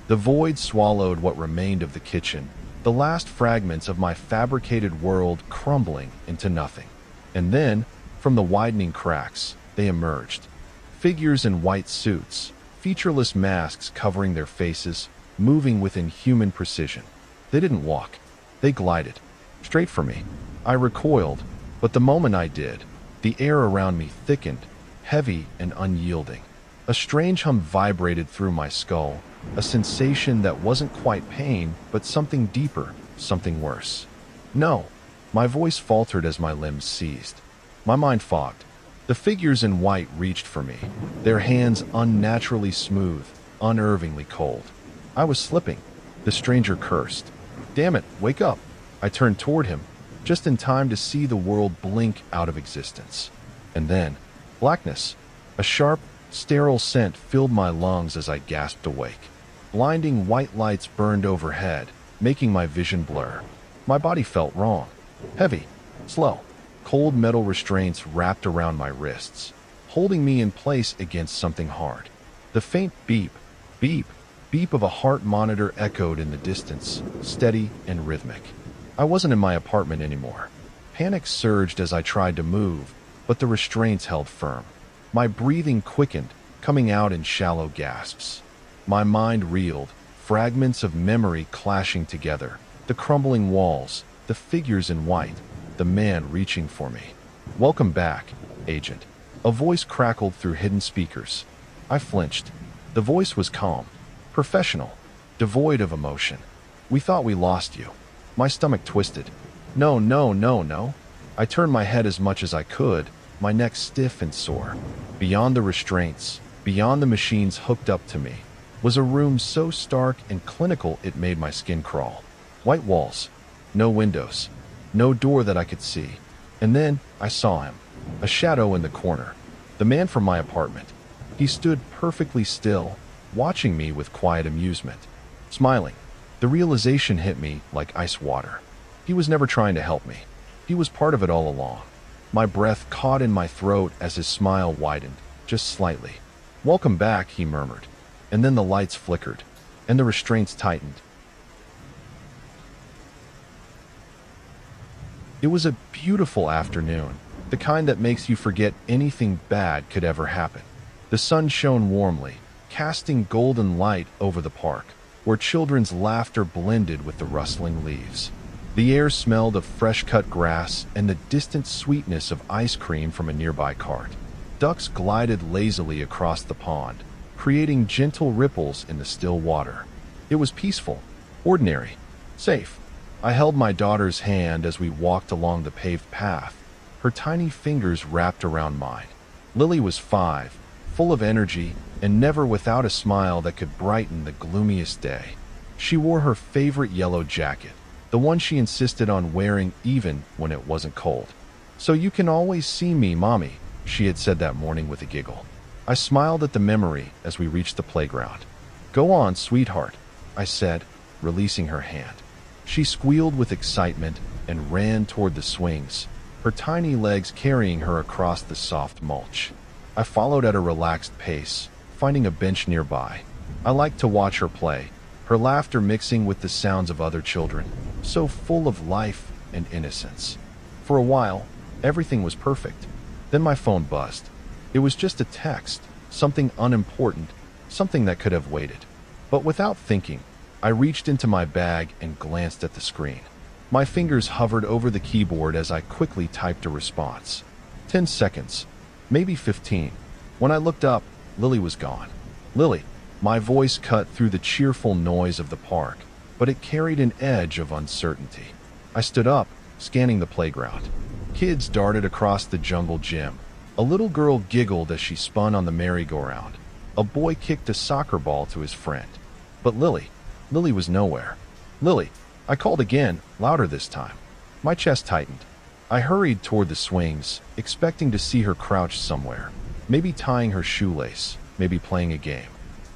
The void swallowed what remained of the kitchen, the last fragments of my fabricated world crumbling into nothing. And then, from the widening cracks, they emerged. Figures in white suits, featureless masks covering their faces, moving with inhuman precision. They didn't walk. They glided. Straight for me. I recoiled, but the moment I did, the air around me thickened, heavy and unyielding. A strange hum vibrated through my skull, a sensation that wasn't quite pain, but something deeper, something worse. No. My voice faltered as my limbs seized. My mind fogged. The figures in white reached for me, their hands unnaturally smooth, unnervingly cold. I was slipping. The stranger cursed. "Damn it, wake up!" I turned toward him, just in time to see the world blink out of existence. And then, blackness. A sharp, sterile scent filled my lungs as I gasped awake. Blinding white lights burned overhead, making my vision blur. My body felt wrong. Heavy. Slow. Cold metal restraints wrapped around my wrists, holding me in place against something hard. The faint beep, beep, beep of a heart monitor echoed in the distance, steady and rhythmic. I wasn't in my apartment anymore. Panic surged as I tried to move, but the restraints held firm. My breathing quickened, coming out in shallow gasps. My mind reeled, fragments of memory clashing together. The crumbling walls, the figures in white, the man reaching for me. "Welcome back, Agent." A voice crackled through hidden speakers. I flinched. The voice was calm, professional, devoid of emotion. "We thought we lost you." My stomach twisted. No, no, no, no. I turned my head as much as I could, my neck stiff and sore. Beyond the restraints, beyond the machines hooked up to me, was a room so stark and clinical it made my skin crawl. White walls, no windows, no door that I could see. And then I saw him, a shadow in the corner, the man from my apartment. He stood perfectly still, watching me with quiet amusement, smiling. The realization hit me like ice water. He was never trying to help me. He was part of it all along. My breath caught in my throat as his smile widened, just slightly. "Welcome back," he murmured. And then the lights flickered, and the restraints tightened. It was a beautiful afternoon, the kind that makes you forget anything bad could ever happen. The sun shone warmly, casting golden light over the park, where children's laughter blended with the rustling leaves. The air smelled of fresh-cut grass and the distant sweetness of ice cream from a nearby cart. Ducks glided lazily across the pond, creating gentle ripples in the still water. It was peaceful, ordinary, safe. I held my daughter's hand as we walked along the paved path, her tiny fingers wrapped around mine. Lily was 5, full of energy, and never without a smile that could brighten the gloomiest day. She wore her favorite yellow jacket, the one she insisted on wearing even when it wasn't cold. "So you can always see me, Mommy," she had said that morning with a giggle. I smiled at the memory as we reached the playground. "Go on, sweetheart," I said, releasing her hand. She squealed with excitement and ran toward the swings, her tiny legs carrying her across the soft mulch. I followed at a relaxed pace, finding a bench nearby. I liked to watch her play, her laughter mixing with the sounds of other children, so full of life and innocence. For a while, everything was perfect. Then my phone buzzed. It was just a text, something unimportant, something that could have waited. But without thinking, I reached into my bag and glanced at the screen. My fingers hovered over the keyboard as I quickly typed a response. 10 seconds, maybe 15. When I looked up, Lily was gone. Lily. My voice cut through the cheerful noise of the park, but it carried an edge of uncertainty. I stood up, scanning the playground. Kids darted across the jungle gym. A little girl giggled as she spun on the merry-go-round. A boy kicked a soccer ball to his friend. But Lily was nowhere. "Lily," I called again, louder this time. My chest tightened. I hurried toward the swings, expecting to see her crouched somewhere, maybe tying her shoelace, maybe playing a game.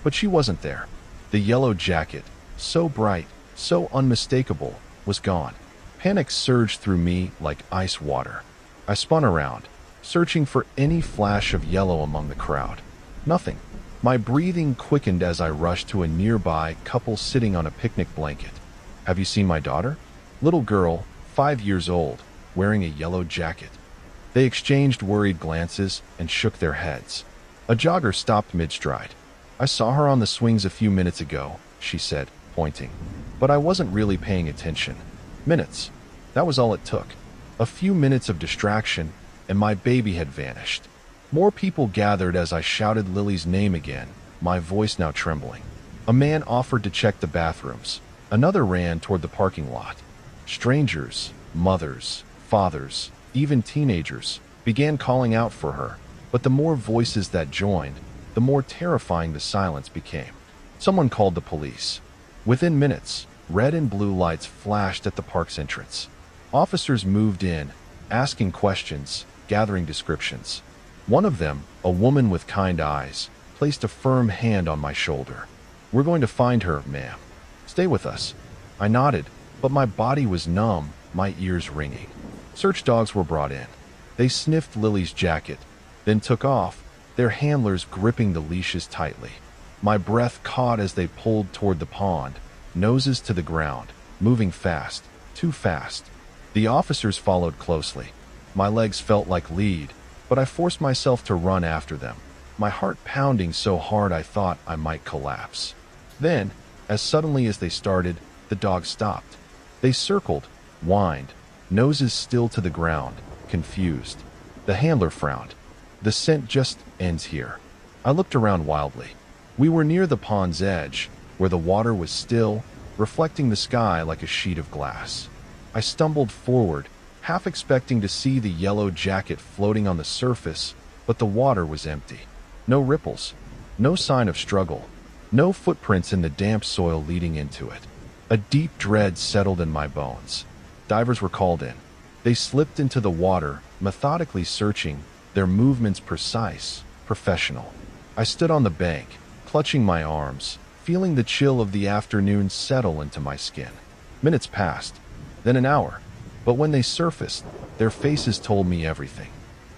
But she wasn't there. The yellow jacket, so bright, so unmistakable, was gone. Panic surged through me like ice water. I spun around, searching for any flash of yellow among the crowd. Nothing. My breathing quickened as I rushed to a nearby couple sitting on a picnic blanket. "Have you seen my daughter?" Little girl, 5 years old, wearing a yellow jacket. They exchanged worried glances and shook their heads. A jogger stopped mid-stride. "I saw her on the swings a few minutes ago," she said, pointing. "But I wasn't really paying attention." Minutes. That was all it took. A few minutes of distraction, and my baby had vanished. More people gathered as I shouted Lily's name again, my voice now trembling. A man offered to check the bathrooms. Another ran toward the parking lot. Strangers, mothers, fathers, even teenagers, began calling out for her, but the more voices that joined, the more terrifying the silence became. Someone called the police. Within minutes, red and blue lights flashed at the park's entrance. Officers moved in, asking questions, gathering descriptions. One of them, a woman with kind eyes, placed a firm hand on my shoulder. "We're going to find her, ma'am. Stay with us." I nodded, but my body was numb, my ears ringing. Search dogs were brought in. They sniffed Lily's jacket, then took off, their handlers gripping the leashes tightly. My breath caught as they pulled toward the pond, noses to the ground, moving fast, too fast. The officers followed closely. My legs felt like lead, but I forced myself to run after them, my heart pounding so hard I thought I might collapse. Then, as suddenly as they started, the dogs stopped. They circled, whined, noses still to the ground, confused. The handler frowned. "The scent just ends here." I looked around wildly. We were near the pond's edge, where the water was still, reflecting the sky like a sheet of glass. I stumbled forward, half expecting to see the yellow jacket floating on the surface, but the water was empty. No ripples, no sign of struggle, no footprints in the damp soil leading into it. A deep dread settled in my bones. Divers were called in. They slipped into the water, methodically searching, their movements precise, professional. I stood on the bank, clutching my arms, feeling the chill of the afternoon settle into my skin. Minutes passed, then an hour. But when they surfaced, their faces told me everything.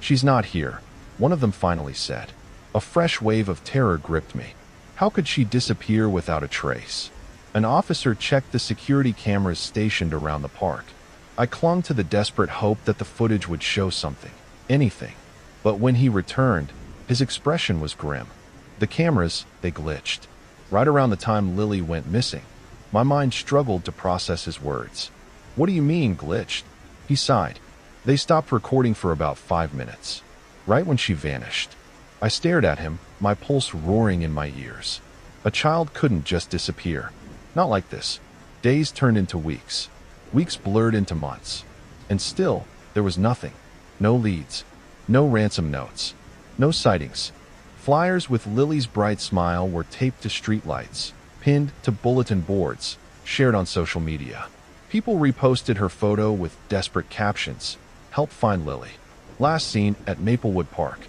"She's not here," one of them finally said. A fresh wave of terror gripped me. How could she disappear without a trace? An officer checked the security cameras stationed around the park. I clung to the desperate hope that the footage would show something, anything. But when he returned, his expression was grim. The cameras, they glitched. Right around the time Lily went missing, my mind struggled to process his words. "What do you mean, glitched?" He sighed. "They stopped recording for about 5 minutes, right when she vanished." I stared at him, my pulse roaring in my ears. A child couldn't just disappear. Not like this. Days turned into weeks. Weeks blurred into months. And still, there was nothing. No leads. No ransom notes. No sightings. Flyers with Lily's bright smile were taped to streetlights, pinned to bulletin boards, shared on social media. People reposted her photo with desperate captions, "Help find Lily. Last seen at Maplewood Park."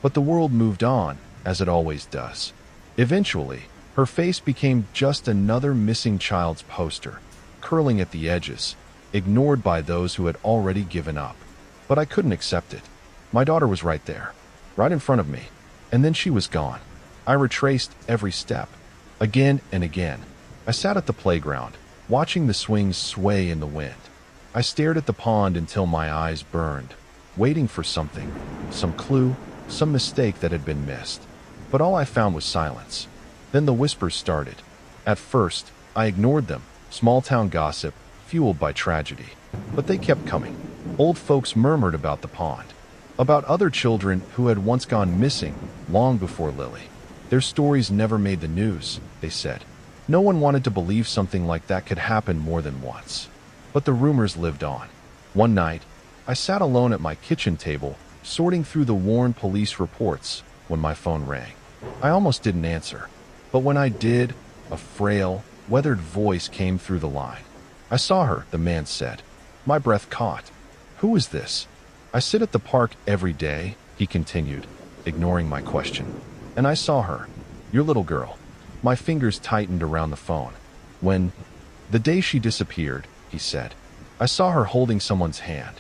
But the world moved on, as it always does. Eventually, her face became just another missing child's poster, curling at the edges, ignored by those who had already given up. But I couldn't accept it. My daughter was right there, right in front of me, and then she was gone. I retraced every step, again and again. I sat at the playground, watching the swings sway in the wind. I stared at the pond until my eyes burned, waiting for something, some clue, some mistake that had been missed. But all I found was silence. Then the whispers started. At first, I ignored them, small-town gossip, fueled by tragedy. But they kept coming. Old folks murmured about the pond, about other children who had once gone missing long before Lily. Their stories never made the news, they said. No one wanted to believe something like that could happen more than once. But the rumors lived on. One night, I sat alone at my kitchen table, sorting through the worn police reports when my phone rang. I almost didn't answer, but when I did, a frail, weathered voice came through the line. "I saw her," the man said. My breath caught. "Who is this?" "I sit at the park every day," he continued, ignoring my question. "And I saw her, your little girl." My fingers tightened around the phone. The day she disappeared," he said. "I saw her holding someone's hand."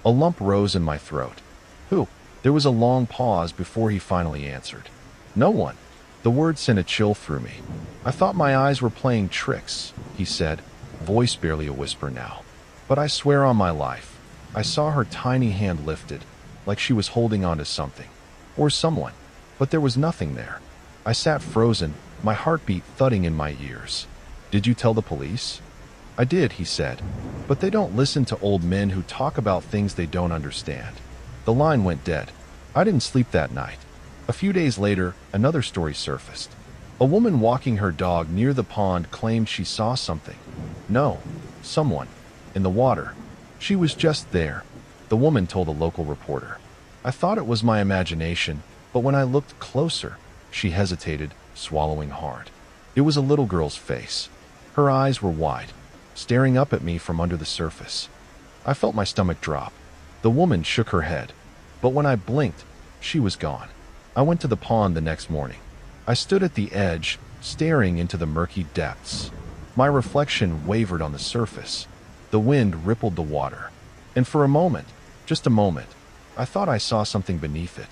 A lump rose in my throat. "Who?" There was a long pause before he finally answered. "No one." The word sent a chill through me. "I thought my eyes were playing tricks," he said, voice barely a whisper now. "But I swear on my life, I saw her tiny hand lifted, like she was holding on to something. Or someone. but there was nothing there. I sat frozen, my heartbeat thudding in my ears. "Did you tell the police?" "I did," he said, "but they don't listen to old men who talk about things they don't understand." The line went dead. I didn't sleep that night. A few days later, another story surfaced. A woman walking her dog near the pond claimed she saw something. No, someone. In the water. She was just there, the woman told a local reporter. I thought it was my imagination, but when I looked closer, she hesitated, swallowing hard. It was a little girl's face. Her eyes were wide, staring up at me from under the surface. I felt my stomach drop. The woman shook her head, but when I blinked, she was gone. I went to the pond the next morning. I stood at the edge, staring into the murky depths. My reflection wavered on the surface. The wind rippled the water. And for a moment, just a moment, I thought I saw something beneath it.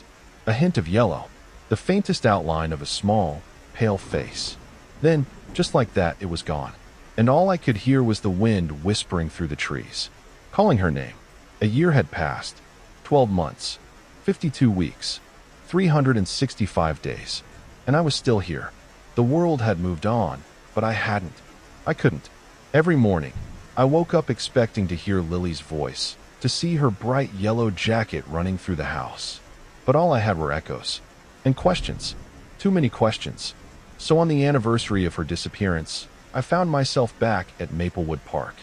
A hint of yellow, the faintest outline of a small, pale face. Then, just like that, it was gone. And all I could hear was the wind whispering through the trees, calling her name. A year had passed. 12 months. 52 weeks. 365 days. And I was still here. The world had moved on, but I hadn't. I couldn't. Every morning, I woke up expecting to hear Lily's voice, to see her bright yellow jacket running through the house. But all I had were echoes. And questions. Too many questions. So on the anniversary of her disappearance, I found myself back at Maplewood Park.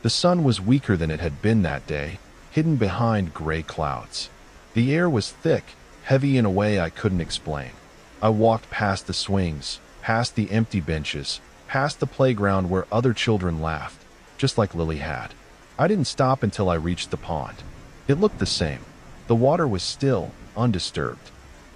The sun was weaker than it had been that day, hidden behind gray clouds. The air was thick, heavy in a way I couldn't explain. I walked past the swings, past the empty benches, past the playground where other children laughed, just like Lily had. I didn't stop until I reached the pond. It looked the same. The water was still, undisturbed.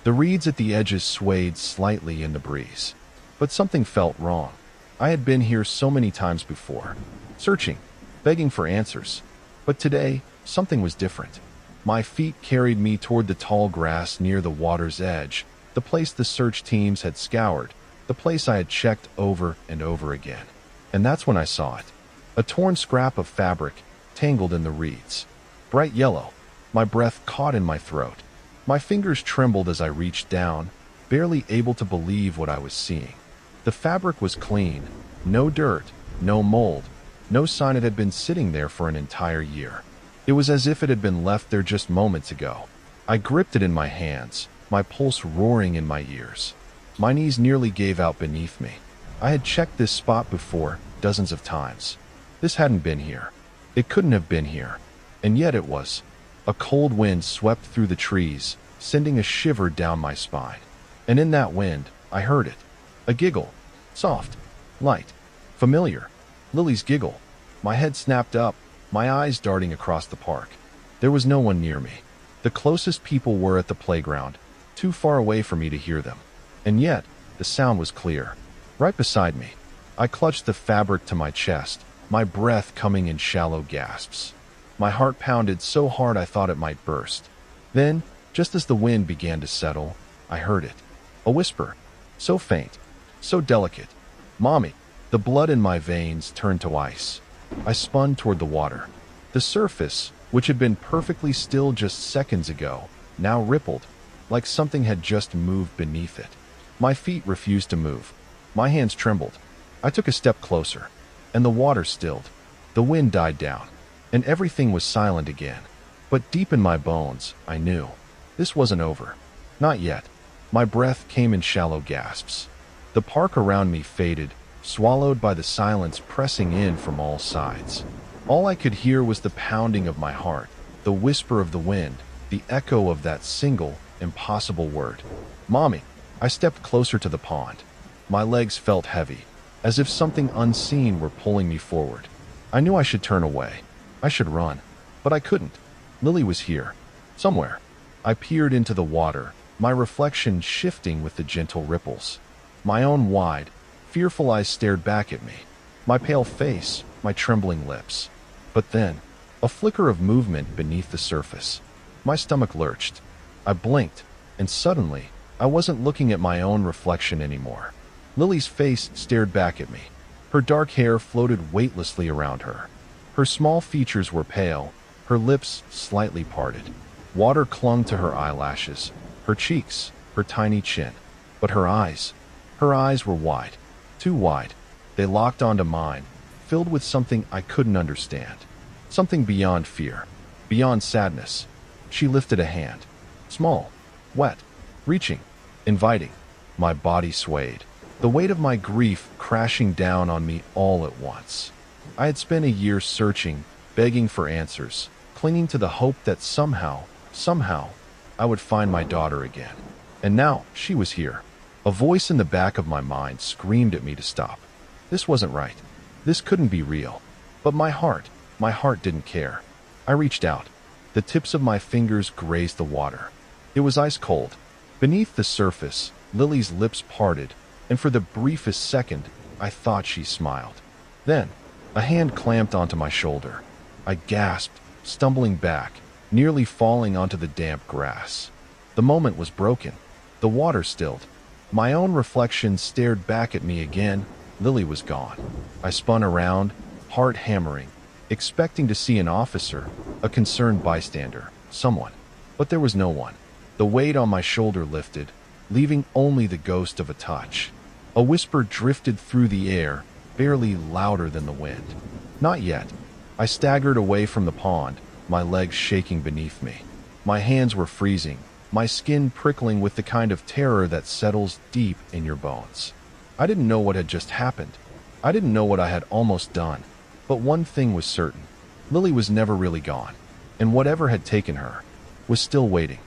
The reeds at the edges swayed slightly in the breeze. But something felt wrong. I had been here so many times before, searching, begging for answers. But today, something was different. My feet carried me toward the tall grass near the water's edge, the place the search teams had scoured, the place I had checked over and over again. And that's when I saw it. A torn scrap of fabric, tangled in the reeds. Bright yellow. My breath caught in my throat. My fingers trembled as I reached down, barely able to believe what I was seeing. The fabric was clean. No dirt, no mold, no sign it had been sitting there for an entire year. It was as if it had been left there just moments ago. I gripped it in my hands, my pulse roaring in my ears. My knees nearly gave out beneath me. I had checked this spot before, dozens of times. This hadn't been here. It couldn't have been here. And yet it was. A cold wind swept through the trees, sending a shiver down my spine. And in that wind, I heard it. A giggle. Soft. Light. Familiar. Lily's giggle. My head snapped up, my eyes darting across the park. There was no one near me. The closest people were at the playground, too far away for me to hear them. And yet, the sound was clear. Right beside me. I clutched the fabric to my chest, my breath coming in shallow gasps. My heart pounded so hard I thought it might burst. Then, just as the wind began to settle, I heard it. A whisper. So faint. So delicate. "Mommy." The blood in my veins turned to ice. I spun toward the water. The surface, which had been perfectly still just seconds ago, now rippled, like something had just moved beneath it. My feet refused to move. My hands trembled. I took a step closer, and the water stilled. The wind died down, and everything was silent again. But deep in my bones, I knew. This wasn't over. Not yet. My breath came in shallow gasps. The park around me faded, swallowed by the silence pressing in from all sides. All I could hear was the pounding of my heart, the whisper of the wind, the echo of that single, impossible word. "Mommy." I stepped closer to the pond. My legs felt heavy, as if something unseen were pulling me forward. I knew I should turn away. I should run. But I couldn't. Lily was here. Somewhere. I peered into the water, my reflection shifting with the gentle ripples. My own wide, fearful eyes stared back at me. My pale face, my trembling lips. But then, a flicker of movement beneath the surface. My stomach lurched. I blinked, and suddenly, I wasn't looking at my own reflection anymore. Lily's face stared back at me. Her dark hair floated weightlessly around her. Her small features were pale, her lips slightly parted. Water clung to her eyelashes, her cheeks, her tiny chin. But her eyes were wide. Too wide. They locked onto mine, filled with something I couldn't understand. Something beyond fear, beyond sadness. She lifted a hand. Small, wet, reaching, inviting. My body swayed, the weight of my grief crashing down on me all at once. I had spent a year searching, begging for answers, clinging to the hope that somehow, I would find my daughter again. And now she was here. A voice in the back of my mind screamed at me to stop. This wasn't right. This couldn't be real. But my heart didn't care. I reached out. The tips of my fingers grazed the water. It was ice cold. Beneath the surface, Lily's lips parted, and for the briefest second, I thought she smiled. Then, a hand clamped onto my shoulder. I gasped, stumbling back, nearly falling onto the damp grass. The moment was broken. The water stilled. My own reflection stared back at me again. Lily was gone. I spun around, heart hammering, expecting to see an officer, a concerned bystander, someone. But there was no one. The weight on my shoulder lifted, leaving only the ghost of a touch. A whisper drifted through the air, barely louder than the wind. Not yet. I staggered away from the pond, my legs shaking beneath me. My hands were freezing, my skin prickling with the kind of terror that settles deep in your bones. I didn't know what had just happened. I didn't know what I had almost done. But one thing was certain. Lily was never really gone, and whatever had taken her was still waiting.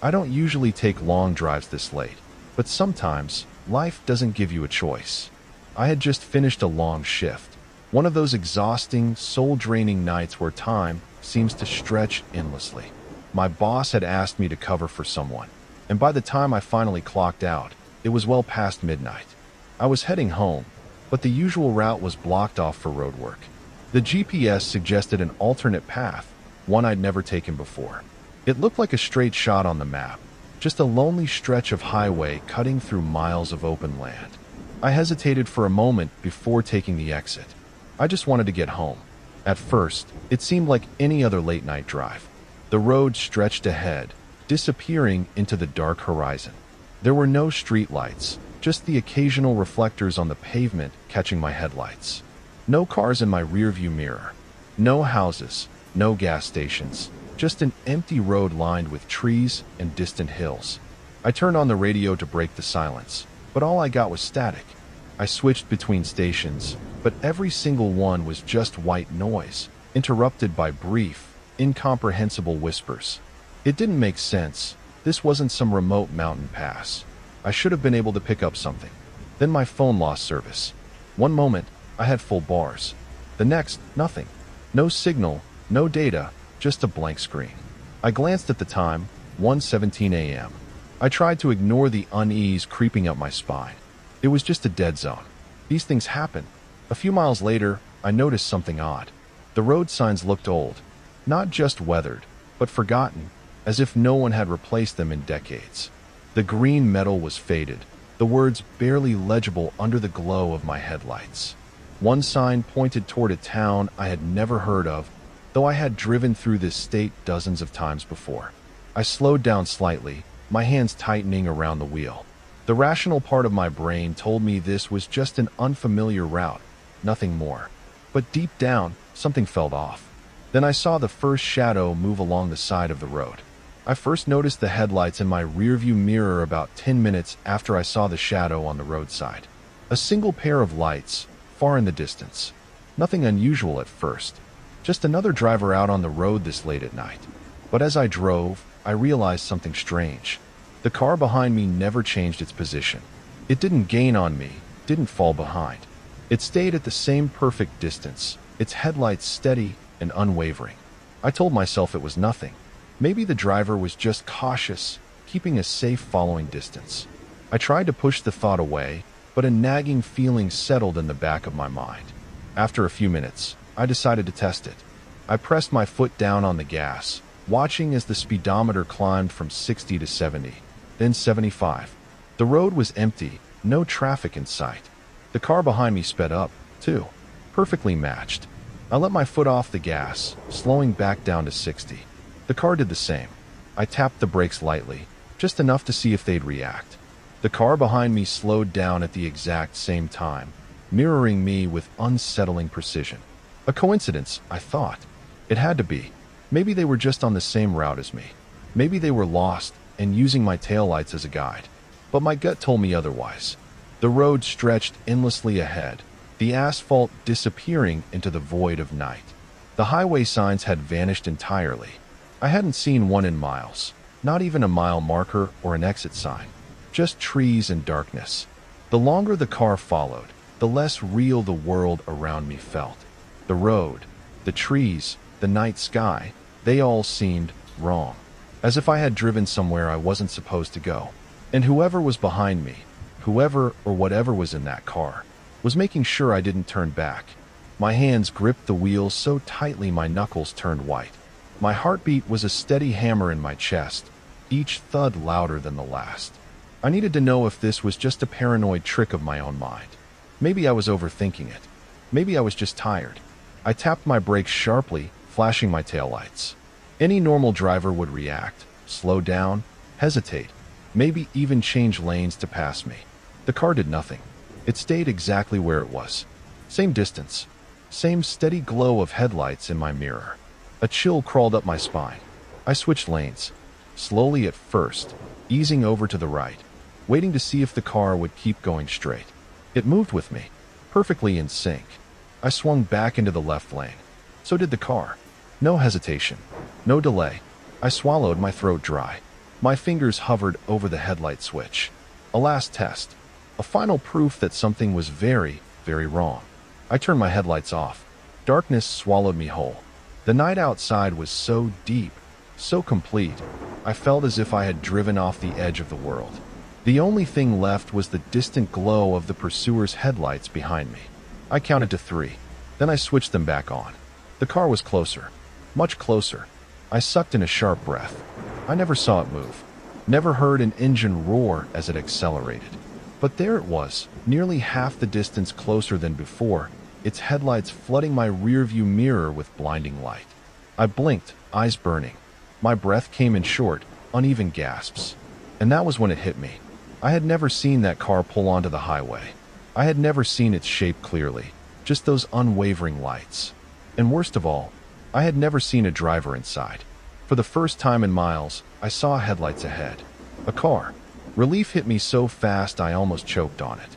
I don't usually take long drives this late, but sometimes life doesn't give you a choice. I had just finished a long shift, one of those exhausting, soul-draining nights where time seems to stretch endlessly. My boss had asked me to cover for someone, and by the time I finally clocked out, it was well past midnight. I was heading home, but the usual route was blocked off for road work. The GPS suggested an alternate path, one I'd never taken before. It looked like a straight shot on the map, just a lonely stretch of highway cutting through miles of open land. I hesitated for a moment before taking the exit. I just wanted to get home. At first, it seemed like any other late-night drive. The road stretched ahead, disappearing into the dark horizon. There were no streetlights, just the occasional reflectors on the pavement catching my headlights. No cars in my rearview mirror. No houses, no gas stations, just an empty road lined with trees and distant hills. I turned on the radio to break the silence, but all I got was static. I switched between stations, but every single one was just white noise, interrupted by brief, incomprehensible whispers. It didn't make sense. This wasn't some remote mountain pass. I should have been able to pick up something. Then my phone lost service. One moment, I had full bars. The next, nothing. No signal, no data, just a blank screen. I glanced at the time, 1:17 a.m. I tried to ignore the unease creeping up my spine. It was just a dead zone. These things happen. A few miles later, I noticed something odd. The road signs looked old. Not just weathered, but forgotten, as if no one had replaced them in decades. The green metal was faded, the words barely legible under the glow of my headlights. One sign pointed toward a town I had never heard of, though I had driven through this state dozens of times before. I slowed down slightly, my hands tightening around the wheel. The rational part of my brain told me this was just an unfamiliar route, nothing more. But deep down, something felt off. Then I saw the first shadow move along the side of the road. I first noticed the headlights in my rearview mirror about 10 minutes after I saw the shadow on the roadside. A single pair of lights, far in the distance. Nothing unusual at first. Just another driver out on the road this late at night. But as I drove, I realized something strange. The car behind me never changed its position. It didn't gain on me, didn't fall behind. It stayed at the same perfect distance, its headlights steady and unwavering. I told myself it was nothing. Maybe the driver was just cautious, keeping a safe following distance. I tried to push the thought away, but a nagging feeling settled in the back of my mind. After a few minutes, I decided to test it. I pressed my foot down on the gas, watching as the speedometer climbed from 60 to 70, then 75. The road was empty, no traffic in sight. The car behind me sped up, too, perfectly matched. I let my foot off the gas, slowing back down to 60. The car did the same. I tapped the brakes lightly, just enough to see if they'd react. The car behind me slowed down at the exact same time, mirroring me with unsettling precision. A coincidence, I thought. It had to be. Maybe they were just on the same route as me. Maybe they were lost and using my taillights as a guide. But my gut told me otherwise. The road stretched endlessly ahead, the asphalt disappearing into the void of night. The highway signs had vanished entirely. I hadn't seen one in miles, not even a mile marker or an exit sign. Just trees and darkness. The longer the car followed, the less real the world around me felt. The road, the trees, the night sky, they all seemed wrong. As if I had driven somewhere I wasn't supposed to go. And whoever was behind me, whoever or whatever was in that car, was making sure I didn't turn back. My hands gripped the wheel so tightly my knuckles turned white. My heartbeat was a steady hammer in my chest, each thud louder than the last. I needed to know if this was just a paranoid trick of my own mind. Maybe I was overthinking it. Maybe I was just tired. I tapped my brakes sharply, flashing my taillights. Any normal driver would react, slow down, hesitate, maybe even change lanes to pass me. The car did nothing. It stayed exactly where it was. Same distance. Same steady glow of headlights in my mirror. A chill crawled up my spine. I switched lanes. Slowly at first, easing over to the right, waiting to see if the car would keep going straight. It moved with me, perfectly in sync. I swung back into the left lane. So did the car. No hesitation. No delay. I swallowed, my throat dry. My fingers hovered over the headlight switch. A last test. A final proof that something was very, very wrong. I turned my headlights off. Darkness swallowed me whole. The night outside was so deep, so complete, I felt as if I had driven off the edge of the world. The only thing left was the distant glow of the pursuer's headlights behind me. I counted to 3. Then I switched them back on. The car was closer. Much closer. I sucked in a sharp breath. I never saw it move. Never heard an engine roar as it accelerated. But there it was, nearly half the distance closer than before, its headlights flooding my rearview mirror with blinding light. I blinked, eyes burning. My breath came in short, uneven gasps. And that was when it hit me. I had never seen that car pull onto the highway. I had never seen its shape clearly, just those unwavering lights. And worst of all, I had never seen a driver inside. For the first time in miles, I saw headlights ahead. A car. Relief hit me so fast I almost choked on it.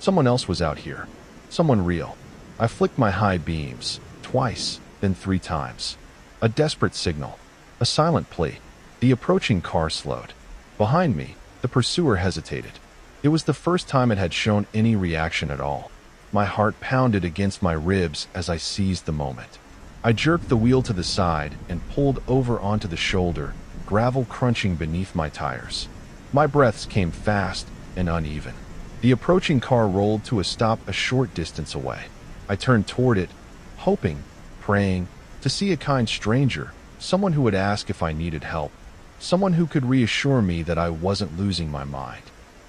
Someone else was out here. Someone real. I flicked my high beams, twice, then 3 times. A desperate signal. A silent plea. The approaching car slowed. Behind me, the pursuer hesitated. It was the first time it had shown any reaction at all. My heart pounded against my ribs as I seized the moment. I jerked the wheel to the side and pulled over onto the shoulder, gravel crunching beneath my tires. My breaths came fast and uneven. The approaching car rolled to a stop a short distance away. I turned toward it, hoping, praying, to see a kind stranger, someone who would ask if I needed help, someone who could reassure me that I wasn't losing my mind.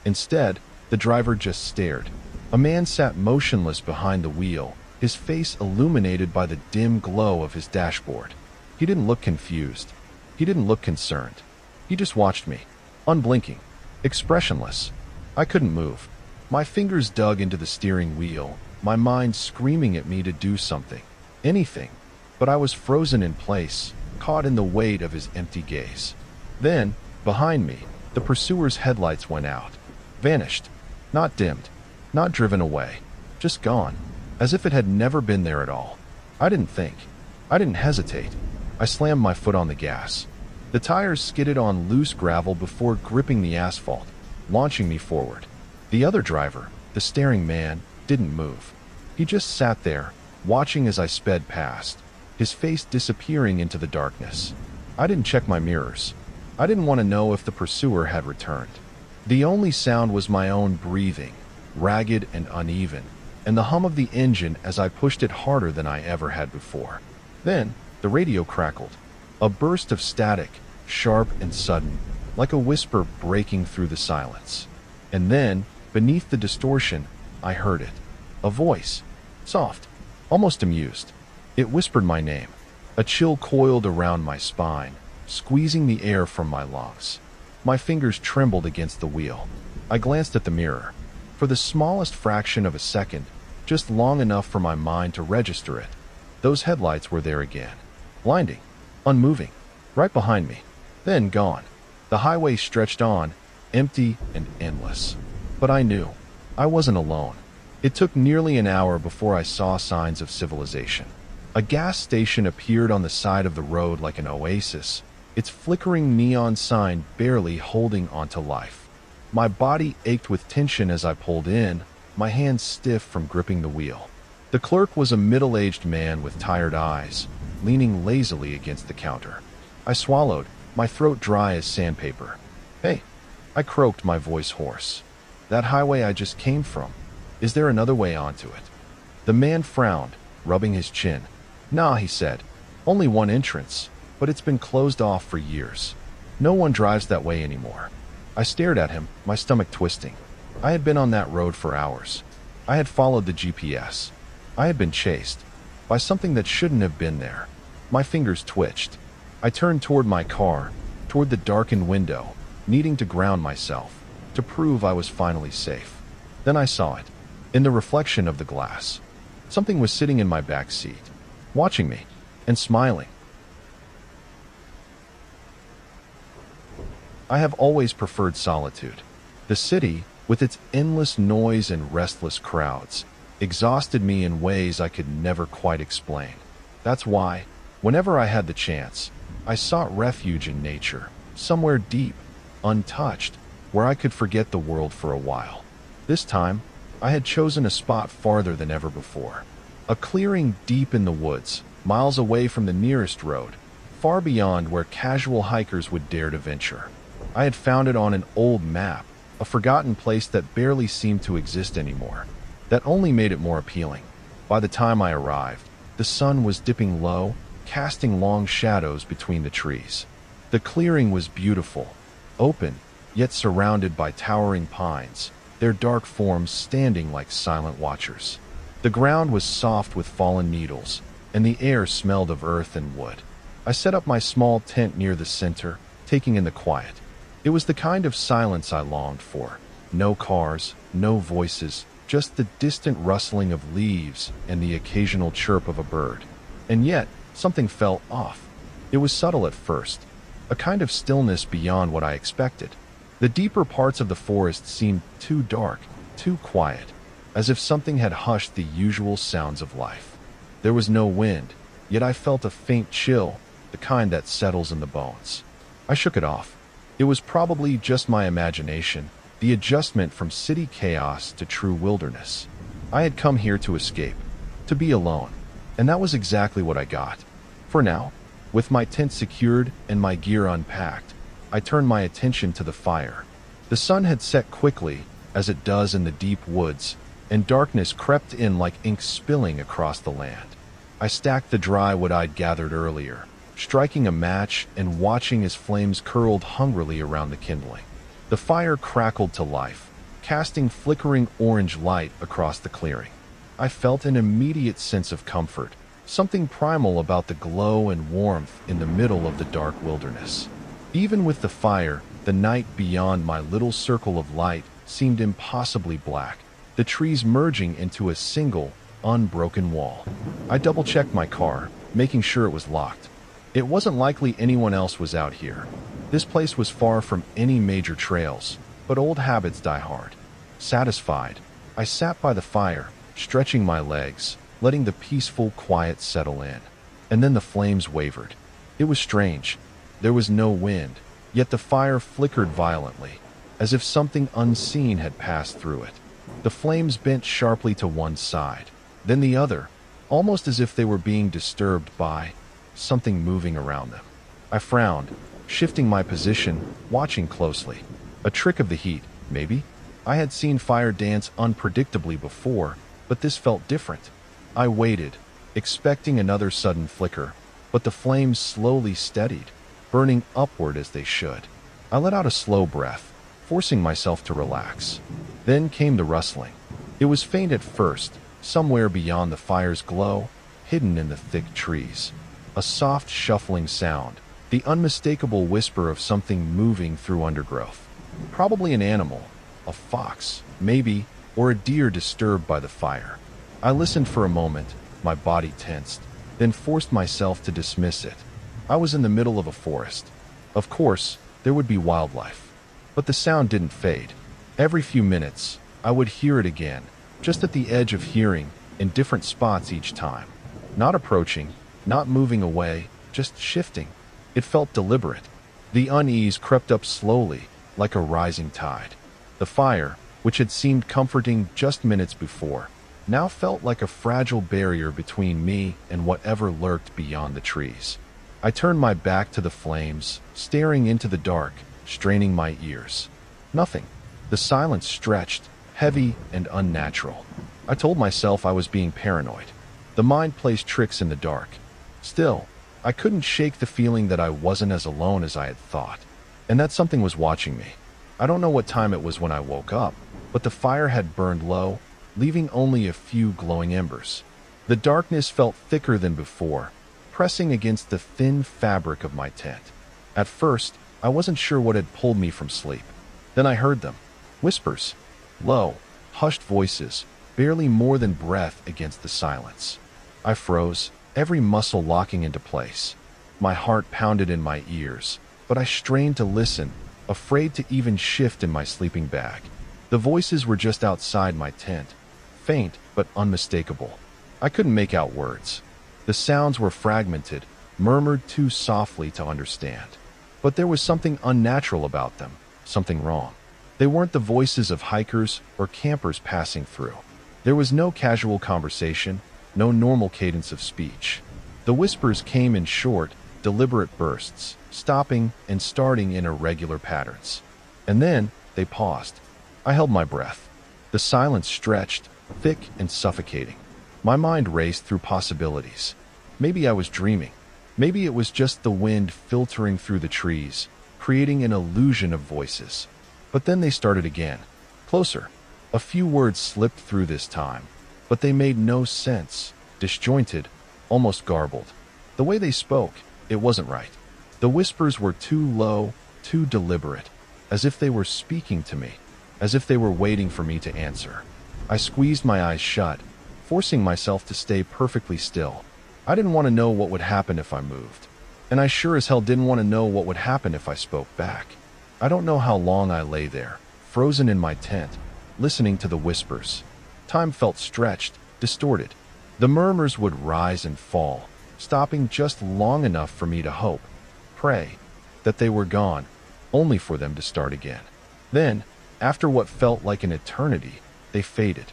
Instead, the driver just stared. A man sat motionless behind the wheel, his face illuminated by the dim glow of his dashboard. He didn't look confused. He didn't look concerned. He just watched me, unblinking, expressionless. I couldn't move. My fingers dug into the steering wheel, my mind screaming at me to do something, anything. But I was frozen in place, caught in the weight of his empty gaze. Then, behind me, the pursuer's headlights went out. Vanished. Not dimmed. Not driven away. Just gone. As if it had never been there at all. I didn't think. I didn't hesitate. I slammed my foot on the gas. The tires skidded on loose gravel before gripping the asphalt, launching me forward. The other driver, the staring man, didn't move. He just sat there, watching as I sped past, his face disappearing into the darkness. I didn't check my mirrors. I didn't want to know if the pursuer had returned. The only sound was my own breathing, ragged and uneven, and the hum of the engine as I pushed it harder than I ever had before. Then, the radio crackled. A burst of static, sharp and sudden, like a whisper breaking through the silence. And then, beneath the distortion, I heard it. A voice. Soft. Almost amused. It whispered my name. A chill coiled around my spine, squeezing the air from my lungs. My fingers trembled against the wheel. I glanced at the mirror. For the smallest fraction of a second, just long enough for my mind to register it, those headlights were there again. Blinding, unmoving, right behind me. Then gone. The highway stretched on, empty and endless. But I knew. I wasn't alone. It took nearly an hour before I saw signs of civilization. A gas station appeared on the side of the road like an oasis, its flickering neon sign barely holding onto life. My body ached with tension as I pulled in, my hands stiff from gripping the wheel. The clerk was a middle-aged man with tired eyes, leaning lazily against the counter. I swallowed, my throat dry as sandpaper. "Hey," I croaked, my voice hoarse. "That highway I just came from, is there another way onto it?" The man frowned, rubbing his chin. "Nah," he said. "Only one entrance, but it's been closed off for years. No one drives that way anymore." I stared at him, my stomach twisting. I had been on that road for hours. I had followed the GPS. I had been chased by something that shouldn't have been there. My fingers twitched. I turned toward my car, toward the darkened window, needing to ground myself, to prove I was finally safe. Then I saw it, in the reflection of the glass. Something was sitting in my back seat, watching me, and smiling. I have always preferred solitude. The city, with its endless noise and restless crowds, exhausted me in ways I could never quite explain. That's why, whenever I had the chance, I sought refuge in nature, somewhere deep, untouched, where I could forget the world for a while. This time, I had chosen a spot farther than ever before. A clearing deep in the woods, miles away from the nearest road, far beyond where casual hikers would dare to venture. I had found it on an old map, a forgotten place that barely seemed to exist anymore. That only made it more appealing. By the time I arrived, the sun was dipping low, casting long shadows between the trees. The clearing was beautiful, open, yet surrounded by towering pines, their dark forms standing like silent watchers. The ground was soft with fallen needles, and the air smelled of earth and wood. I set up my small tent near the center, taking in the quiet. It was the kind of silence I longed for. No cars, no voices, just the distant rustling of leaves and the occasional chirp of a bird. And yet, something felt off. It was subtle at first, a kind of stillness beyond what I expected. The deeper parts of the forest seemed too dark, too quiet, as if something had hushed the usual sounds of life. There was no wind, yet I felt a faint chill, the kind that settles in the bones. I shook it off. It was probably just my imagination, the adjustment from city chaos to true wilderness. I had come here to escape, to be alone, and that was exactly what I got. For now, with my tent secured and my gear unpacked, I turned my attention to the fire. The sun had set quickly, as it does in the deep woods, and darkness crept in like ink spilling across the land. I stacked the dry wood I'd gathered earlier, striking a match and watching as flames curled hungrily around the kindling. The fire crackled to life, casting flickering orange light across the clearing. I felt an immediate sense of comfort, something primal about the glow and warmth in the middle of the dark wilderness. Even with the fire, the night beyond my little circle of light seemed impossibly black, the trees merging into a single, unbroken wall. I double-checked my car, making sure it was locked. It wasn't likely anyone else was out here. This place was far from any major trails, but old habits die hard. Satisfied, I sat by the fire, stretching my legs, letting the peaceful quiet settle in. And then the flames wavered. It was strange. There was no wind, yet the fire flickered violently, as if something unseen had passed through it. The flames bent sharply to one side, then the other, almost as if they were being disturbed by something moving around them. I frowned, shifting my position, watching closely. A trick of the heat, maybe? I had seen fire dance unpredictably before, but this felt different. I waited, expecting another sudden flicker, but the flames slowly steadied, burning upward as they should. I let out a slow breath, forcing myself to relax. Then came the rustling. It was faint at first, somewhere beyond the fire's glow, hidden in the thick trees. A soft shuffling sound, the unmistakable whisper of something moving through undergrowth. Probably an animal, a fox, maybe, or a deer disturbed by the fire. I listened for a moment, my body tensed, then forced myself to dismiss it. I was in the middle of a forest. Of course, there would be wildlife. But the sound didn't fade. Every few minutes, I would hear it again, just at the edge of hearing, in different spots each time. Not approaching, not moving away, just shifting. It felt deliberate. The unease crept up slowly, like a rising tide. The fire, which had seemed comforting just minutes before, now felt like a fragile barrier between me and whatever lurked beyond the trees. I turned my back to the flames, staring into the dark, straining my ears. Nothing. The silence stretched, heavy and unnatural. I told myself I was being paranoid. The mind plays tricks in the dark. Still, I couldn't shake the feeling that I wasn't as alone as I had thought, and that something was watching me. I don't know what time it was when I woke up, but the fire had burned low, leaving only a few glowing embers. The darkness felt thicker than before, pressing against the thin fabric of my tent. At first, I wasn't sure what had pulled me from sleep. Then I heard them. Whispers. Low, hushed voices, barely more than breath against the silence. I froze, every muscle locking into place. My heart pounded in my ears, but I strained to listen, afraid to even shift in my sleeping bag. The voices were just outside my tent, faint but unmistakable. I couldn't make out words. The sounds were fragmented, murmured too softly to understand. But there was something unnatural about them, something wrong. They weren't the voices of hikers or campers passing through. There was no casual conversation, no normal cadence of speech. The whispers came in short, deliberate bursts, stopping and starting in irregular patterns. And then they paused. I held my breath. The silence stretched, thick and suffocating. My mind raced through possibilities. Maybe I was dreaming. Maybe it was just the wind filtering through the trees, creating an illusion of voices. But then they started again, closer. A few words slipped through this time, but they made no sense, disjointed, almost garbled. The way they spoke, it wasn't right. The whispers were too low, too deliberate, as if they were speaking to me, as if they were waiting for me to answer. I squeezed my eyes shut, forcing myself to stay perfectly still. I didn't want to know what would happen if I moved, and I sure as hell didn't want to know what would happen if I spoke back. I don't know how long I lay there, frozen in my tent, listening to the whispers. Time felt stretched, distorted. The murmurs would rise and fall, stopping just long enough for me to hope, pray, that they were gone, only for them to start again. Then, after what felt like an eternity, they faded.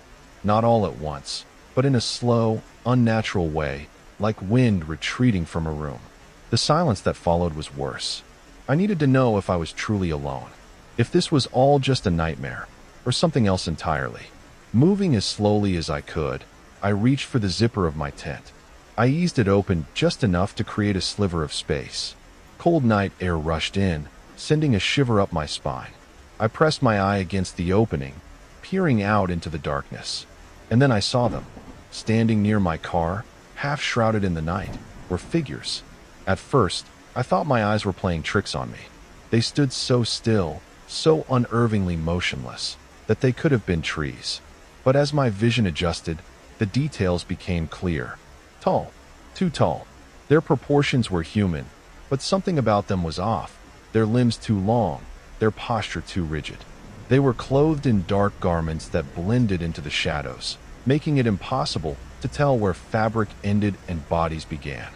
Not all at once, but in a slow, unnatural way, like wind retreating from a room. The silence that followed was worse. I needed to know if I was truly alone, if this was all just a nightmare, or something else entirely. Moving as slowly as I could, I reached for the zipper of my tent. I eased it open just enough to create a sliver of space. Cold night air rushed in, sending a shiver up my spine. I pressed my eye against the opening, peering out into the darkness. And then I saw them. Standing near my car, half shrouded in the night, were figures. At first, I thought my eyes were playing tricks on me. They stood so still, so unnervingly motionless, that they could have been trees. But as my vision adjusted, the details became clear. Tall, too tall. Their proportions were human, but something about them was off. Their limbs too long, their posture too rigid. They were clothed in dark garments that blended into the shadows, making it impossible to tell where fabric ended and bodies began.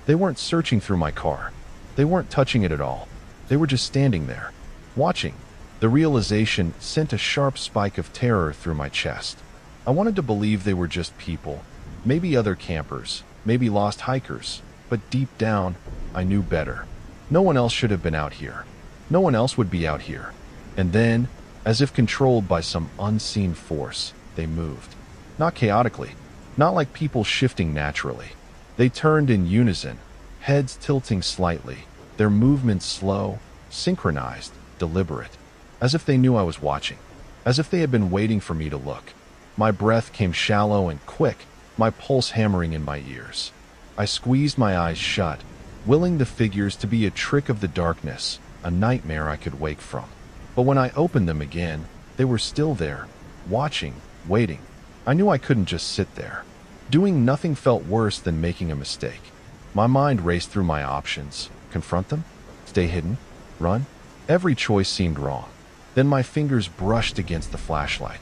They weren't searching through my car. They weren't touching it at all. They were just standing there, watching. The realization sent a sharp spike of terror through my chest. I wanted to believe they were just people, maybe other campers, maybe lost hikers, but deep down, I knew better. No one else should have been out here. No one else would be out here. And then, as if controlled by some unseen force, they moved. Not chaotically, not like people shifting naturally. They turned in unison, heads tilting slightly, their movements slow, synchronized, deliberate, as if they knew I was watching, as if they had been waiting for me to look. My breath came shallow and quick, my pulse hammering in my ears. I squeezed my eyes shut, willing the figures to be a trick of the darkness, a nightmare I could wake from. But when I opened them again, they were still there, watching, waiting. I knew I couldn't just sit there. Doing nothing felt worse than making a mistake. My mind raced through my options. Confront them? Stay hidden? Run? Every choice seemed wrong. Then my fingers brushed against the flashlight.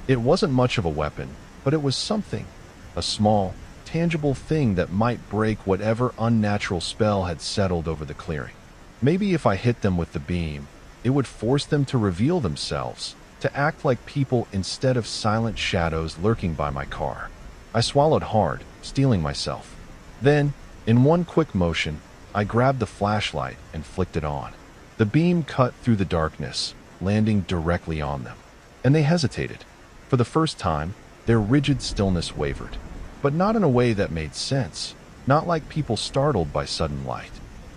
It wasn't much of a weapon, but it was something. A small, tangible thing that might break whatever unnatural spell had settled over the clearing. Maybe if I hit them with the beam, it would force them to reveal themselves, to act like people instead of silent shadows lurking by my car. I swallowed hard, steeling myself. Then, in one quick motion, I grabbed the flashlight and flicked it on. The beam cut through the darkness, landing directly on them. And they hesitated. For the first time, their rigid stillness wavered. But not in a way that made sense. Not like people startled by sudden light.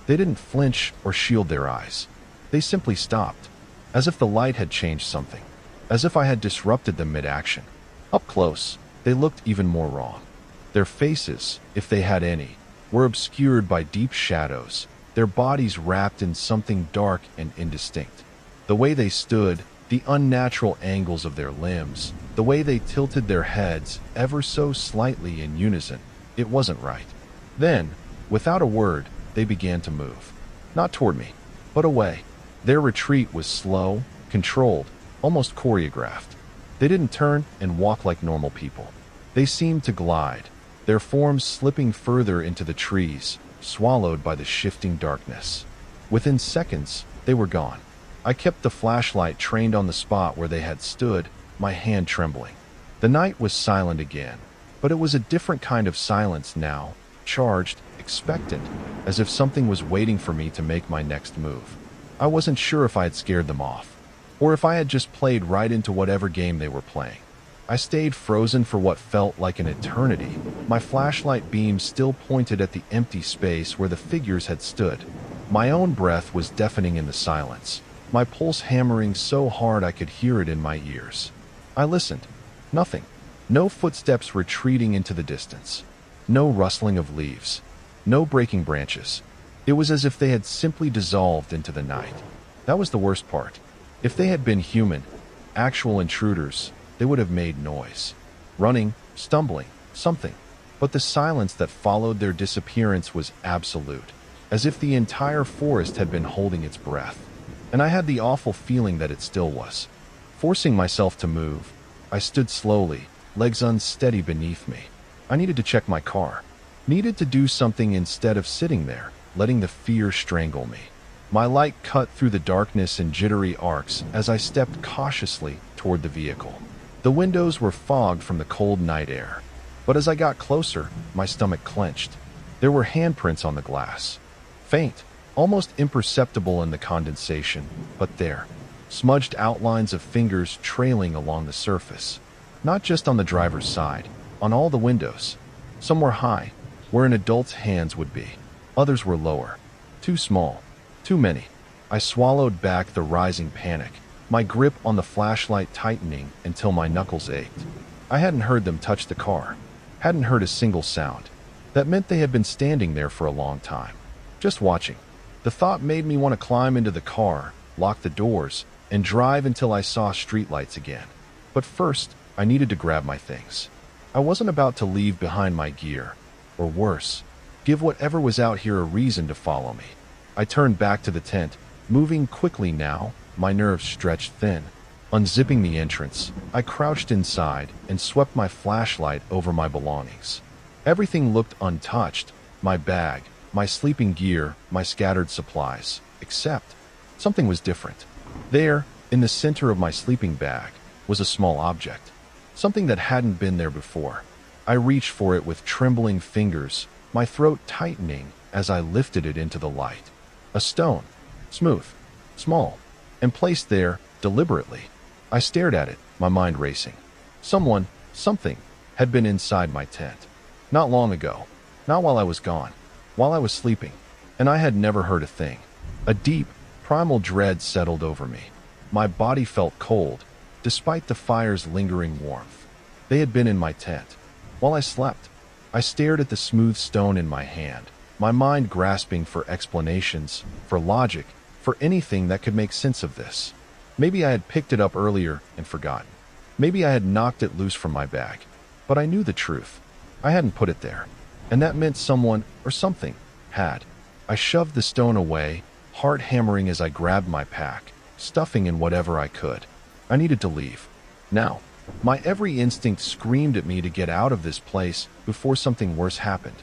They didn't flinch or shield their eyes. They simply stopped, as if the light had changed something, as if I had disrupted them mid-action. Up close, they looked even more wrong. Their faces, if they had any, were obscured by deep shadows, their bodies wrapped in something dark and indistinct. The way they stood, the unnatural angles of their limbs, the way they tilted their heads ever so slightly in unison, it wasn't right. Then, without a word, they began to move. Not toward me, but away. Their retreat was slow, controlled, almost choreographed. They didn't turn and walk like normal people. They seemed to glide, their forms slipping further into the trees, swallowed by the shifting darkness. Within seconds, they were gone. I kept the flashlight trained on the spot where they had stood, my hand trembling. The night was silent again, but it was a different kind of silence now, charged, expectant, as if something was waiting for me to make my next move. I wasn't sure if I had scared them off, or if I had just played right into whatever game they were playing. I stayed frozen for what felt like an eternity, my flashlight beam still pointed at the empty space where the figures had stood. My own breath was deafening in the silence, my pulse hammering so hard I could hear it in my ears. I listened. Nothing. No footsteps retreating into the distance. No rustling of leaves. No breaking branches. It was as if they had simply dissolved into the night. That was the worst part. If they had been human, actual intruders, they would have made noise. Running, stumbling, something. But the silence that followed their disappearance was absolute, as if the entire forest had been holding its breath. And I had the awful feeling that it still was. Forcing myself to move, I stood slowly, legs unsteady beneath me. I needed to check my car. Needed to do something instead of sitting there, letting the fear strangle me. My light cut through the darkness in jittery arcs as I stepped cautiously toward the vehicle. The windows were fogged from the cold night air. But as I got closer, my stomach clenched. There were handprints on the glass. Faint, almost imperceptible in the condensation, but there. Smudged outlines of fingers trailing along the surface. Not just on the driver's side, on all the windows. Some were high, where an adult's hands would be. Others were lower. Too small. Too many. I swallowed back the rising panic, my grip on the flashlight tightening until my knuckles ached. I hadn't heard them touch the car. Hadn't heard a single sound. That meant they had been standing there for a long time. Just watching. The thought made me want to climb into the car, lock the doors, and drive until I saw streetlights again. But first, I needed to grab my things. I wasn't about to leave behind my gear, or worse, give whatever was out here a reason to follow me. I turned back to the tent, moving quickly now, my nerves stretched thin. Unzipping the entrance, I crouched inside and swept my flashlight over my belongings. Everything looked untouched, my bag, my sleeping gear, my scattered supplies, except something was different. There, in the center of my sleeping bag, was a small object, something that hadn't been there before. I reached for it with trembling fingers, my throat tightening as I lifted it into the light. A stone, smooth, small, and placed there deliberately. I stared at it, my mind racing. Someone, something, had been inside my tent. Not long ago, not while I was gone, while I was sleeping, and I had never heard a thing. A deep, primal dread settled over me. My body felt cold, despite the fire's lingering warmth. They had been in my tent, while I slept, I stared at the smooth stone in my hand, my mind grasping for explanations, for logic, for anything that could make sense of this. Maybe I had picked it up earlier and forgotten. Maybe I had knocked it loose from my bag. But I knew the truth. I hadn't put it there. And that meant someone, or something, had. I shoved the stone away, heart hammering as I grabbed my pack, stuffing in whatever I could. I needed to leave. Now. My every instinct screamed at me to get out of this place before something worse happened.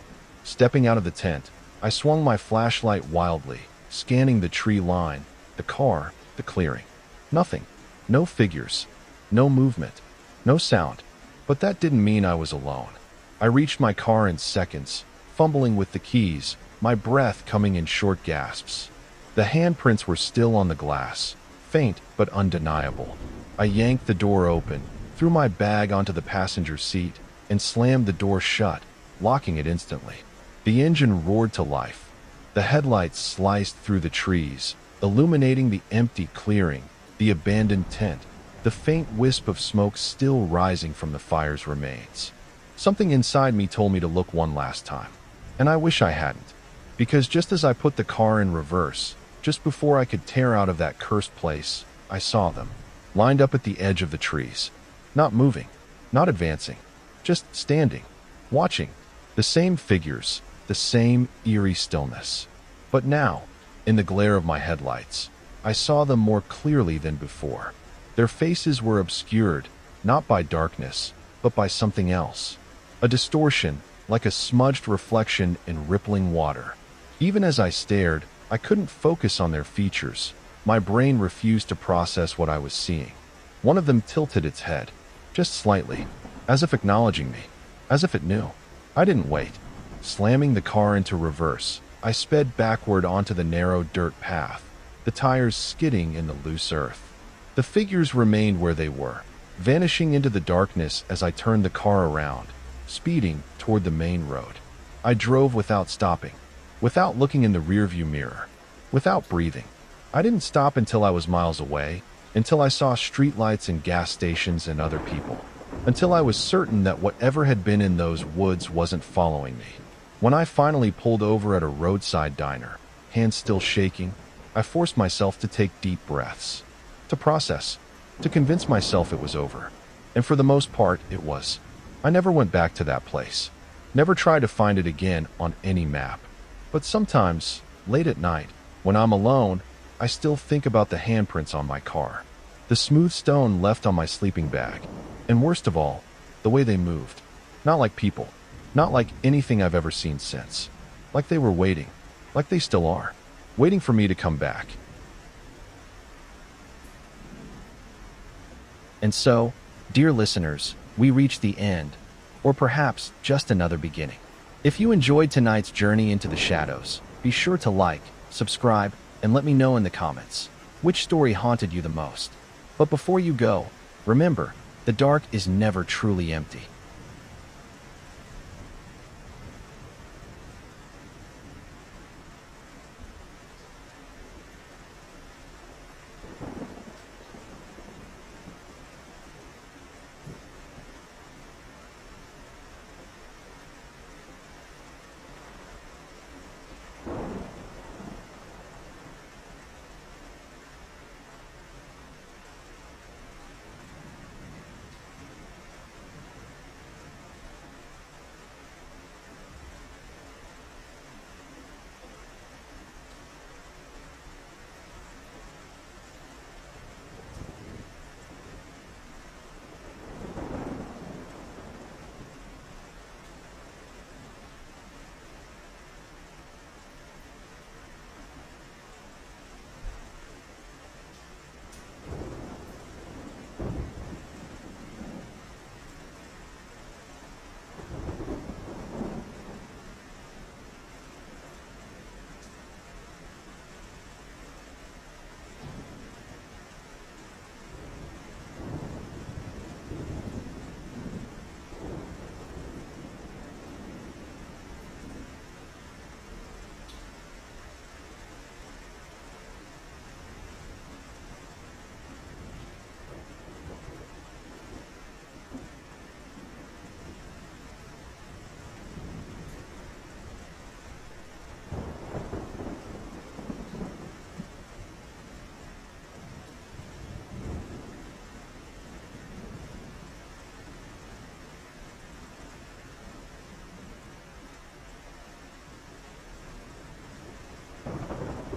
Stepping out of the tent, I swung my flashlight wildly, scanning the tree line, the car, the clearing. Nothing. No figures. No movement. No sound. But that didn't mean I was alone. I reached my car in seconds, fumbling with the keys, my breath coming in short gasps. The handprints were still on the glass, faint but undeniable. I yanked the door open, threw my bag onto the passenger seat, and slammed the door shut, locking it instantly. The engine roared to life. The headlights sliced through the trees, illuminating the empty clearing, the abandoned tent, the faint wisp of smoke still rising from the fire's remains. Something inside me told me to look one last time. And I wish I hadn't. Because just as I put the car in reverse, just before I could tear out of that cursed place, I saw them, lined up at the edge of the trees. Not moving, not advancing, just standing, watching. The same figures, the same eerie stillness. But now, in the glare of my headlights, I saw them more clearly than before. Their faces were obscured, not by darkness, but by something else. A distortion, like a smudged reflection in rippling water. Even as I stared, I couldn't focus on their features. My brain refused to process what I was seeing. One of them tilted its head, just slightly, as if acknowledging me, as if it knew. I didn't wait. Slamming the car into reverse, I sped backward onto the narrow dirt path, the tires skidding in the loose earth. The figures remained where they were, vanishing into the darkness as I turned the car around, speeding toward the main road. I drove without stopping, without looking in the rearview mirror, without breathing. I didn't stop until I was miles away, until I saw streetlights and gas stations and other people, until I was certain that whatever had been in those woods wasn't following me. When I finally pulled over at a roadside diner, hands still shaking, I forced myself to take deep breaths, to process, to convince myself it was over. And for the most part, it was. I never went back to that place, never tried to find it again on any map. But sometimes, late at night, when I'm alone, I still think about the handprints on my car, the smooth stone left on my sleeping bag, and worst of all, the way they moved. Not like people, not like anything I've ever seen since. Like they were waiting, like they still are, waiting for me to come back. And so, dear listeners, we reach the end, or perhaps just another beginning. If you enjoyed tonight's journey into the shadows, be sure to like, subscribe, and let me know in the comments which story haunted you the most. But before you go, remember, the dark is never truly empty.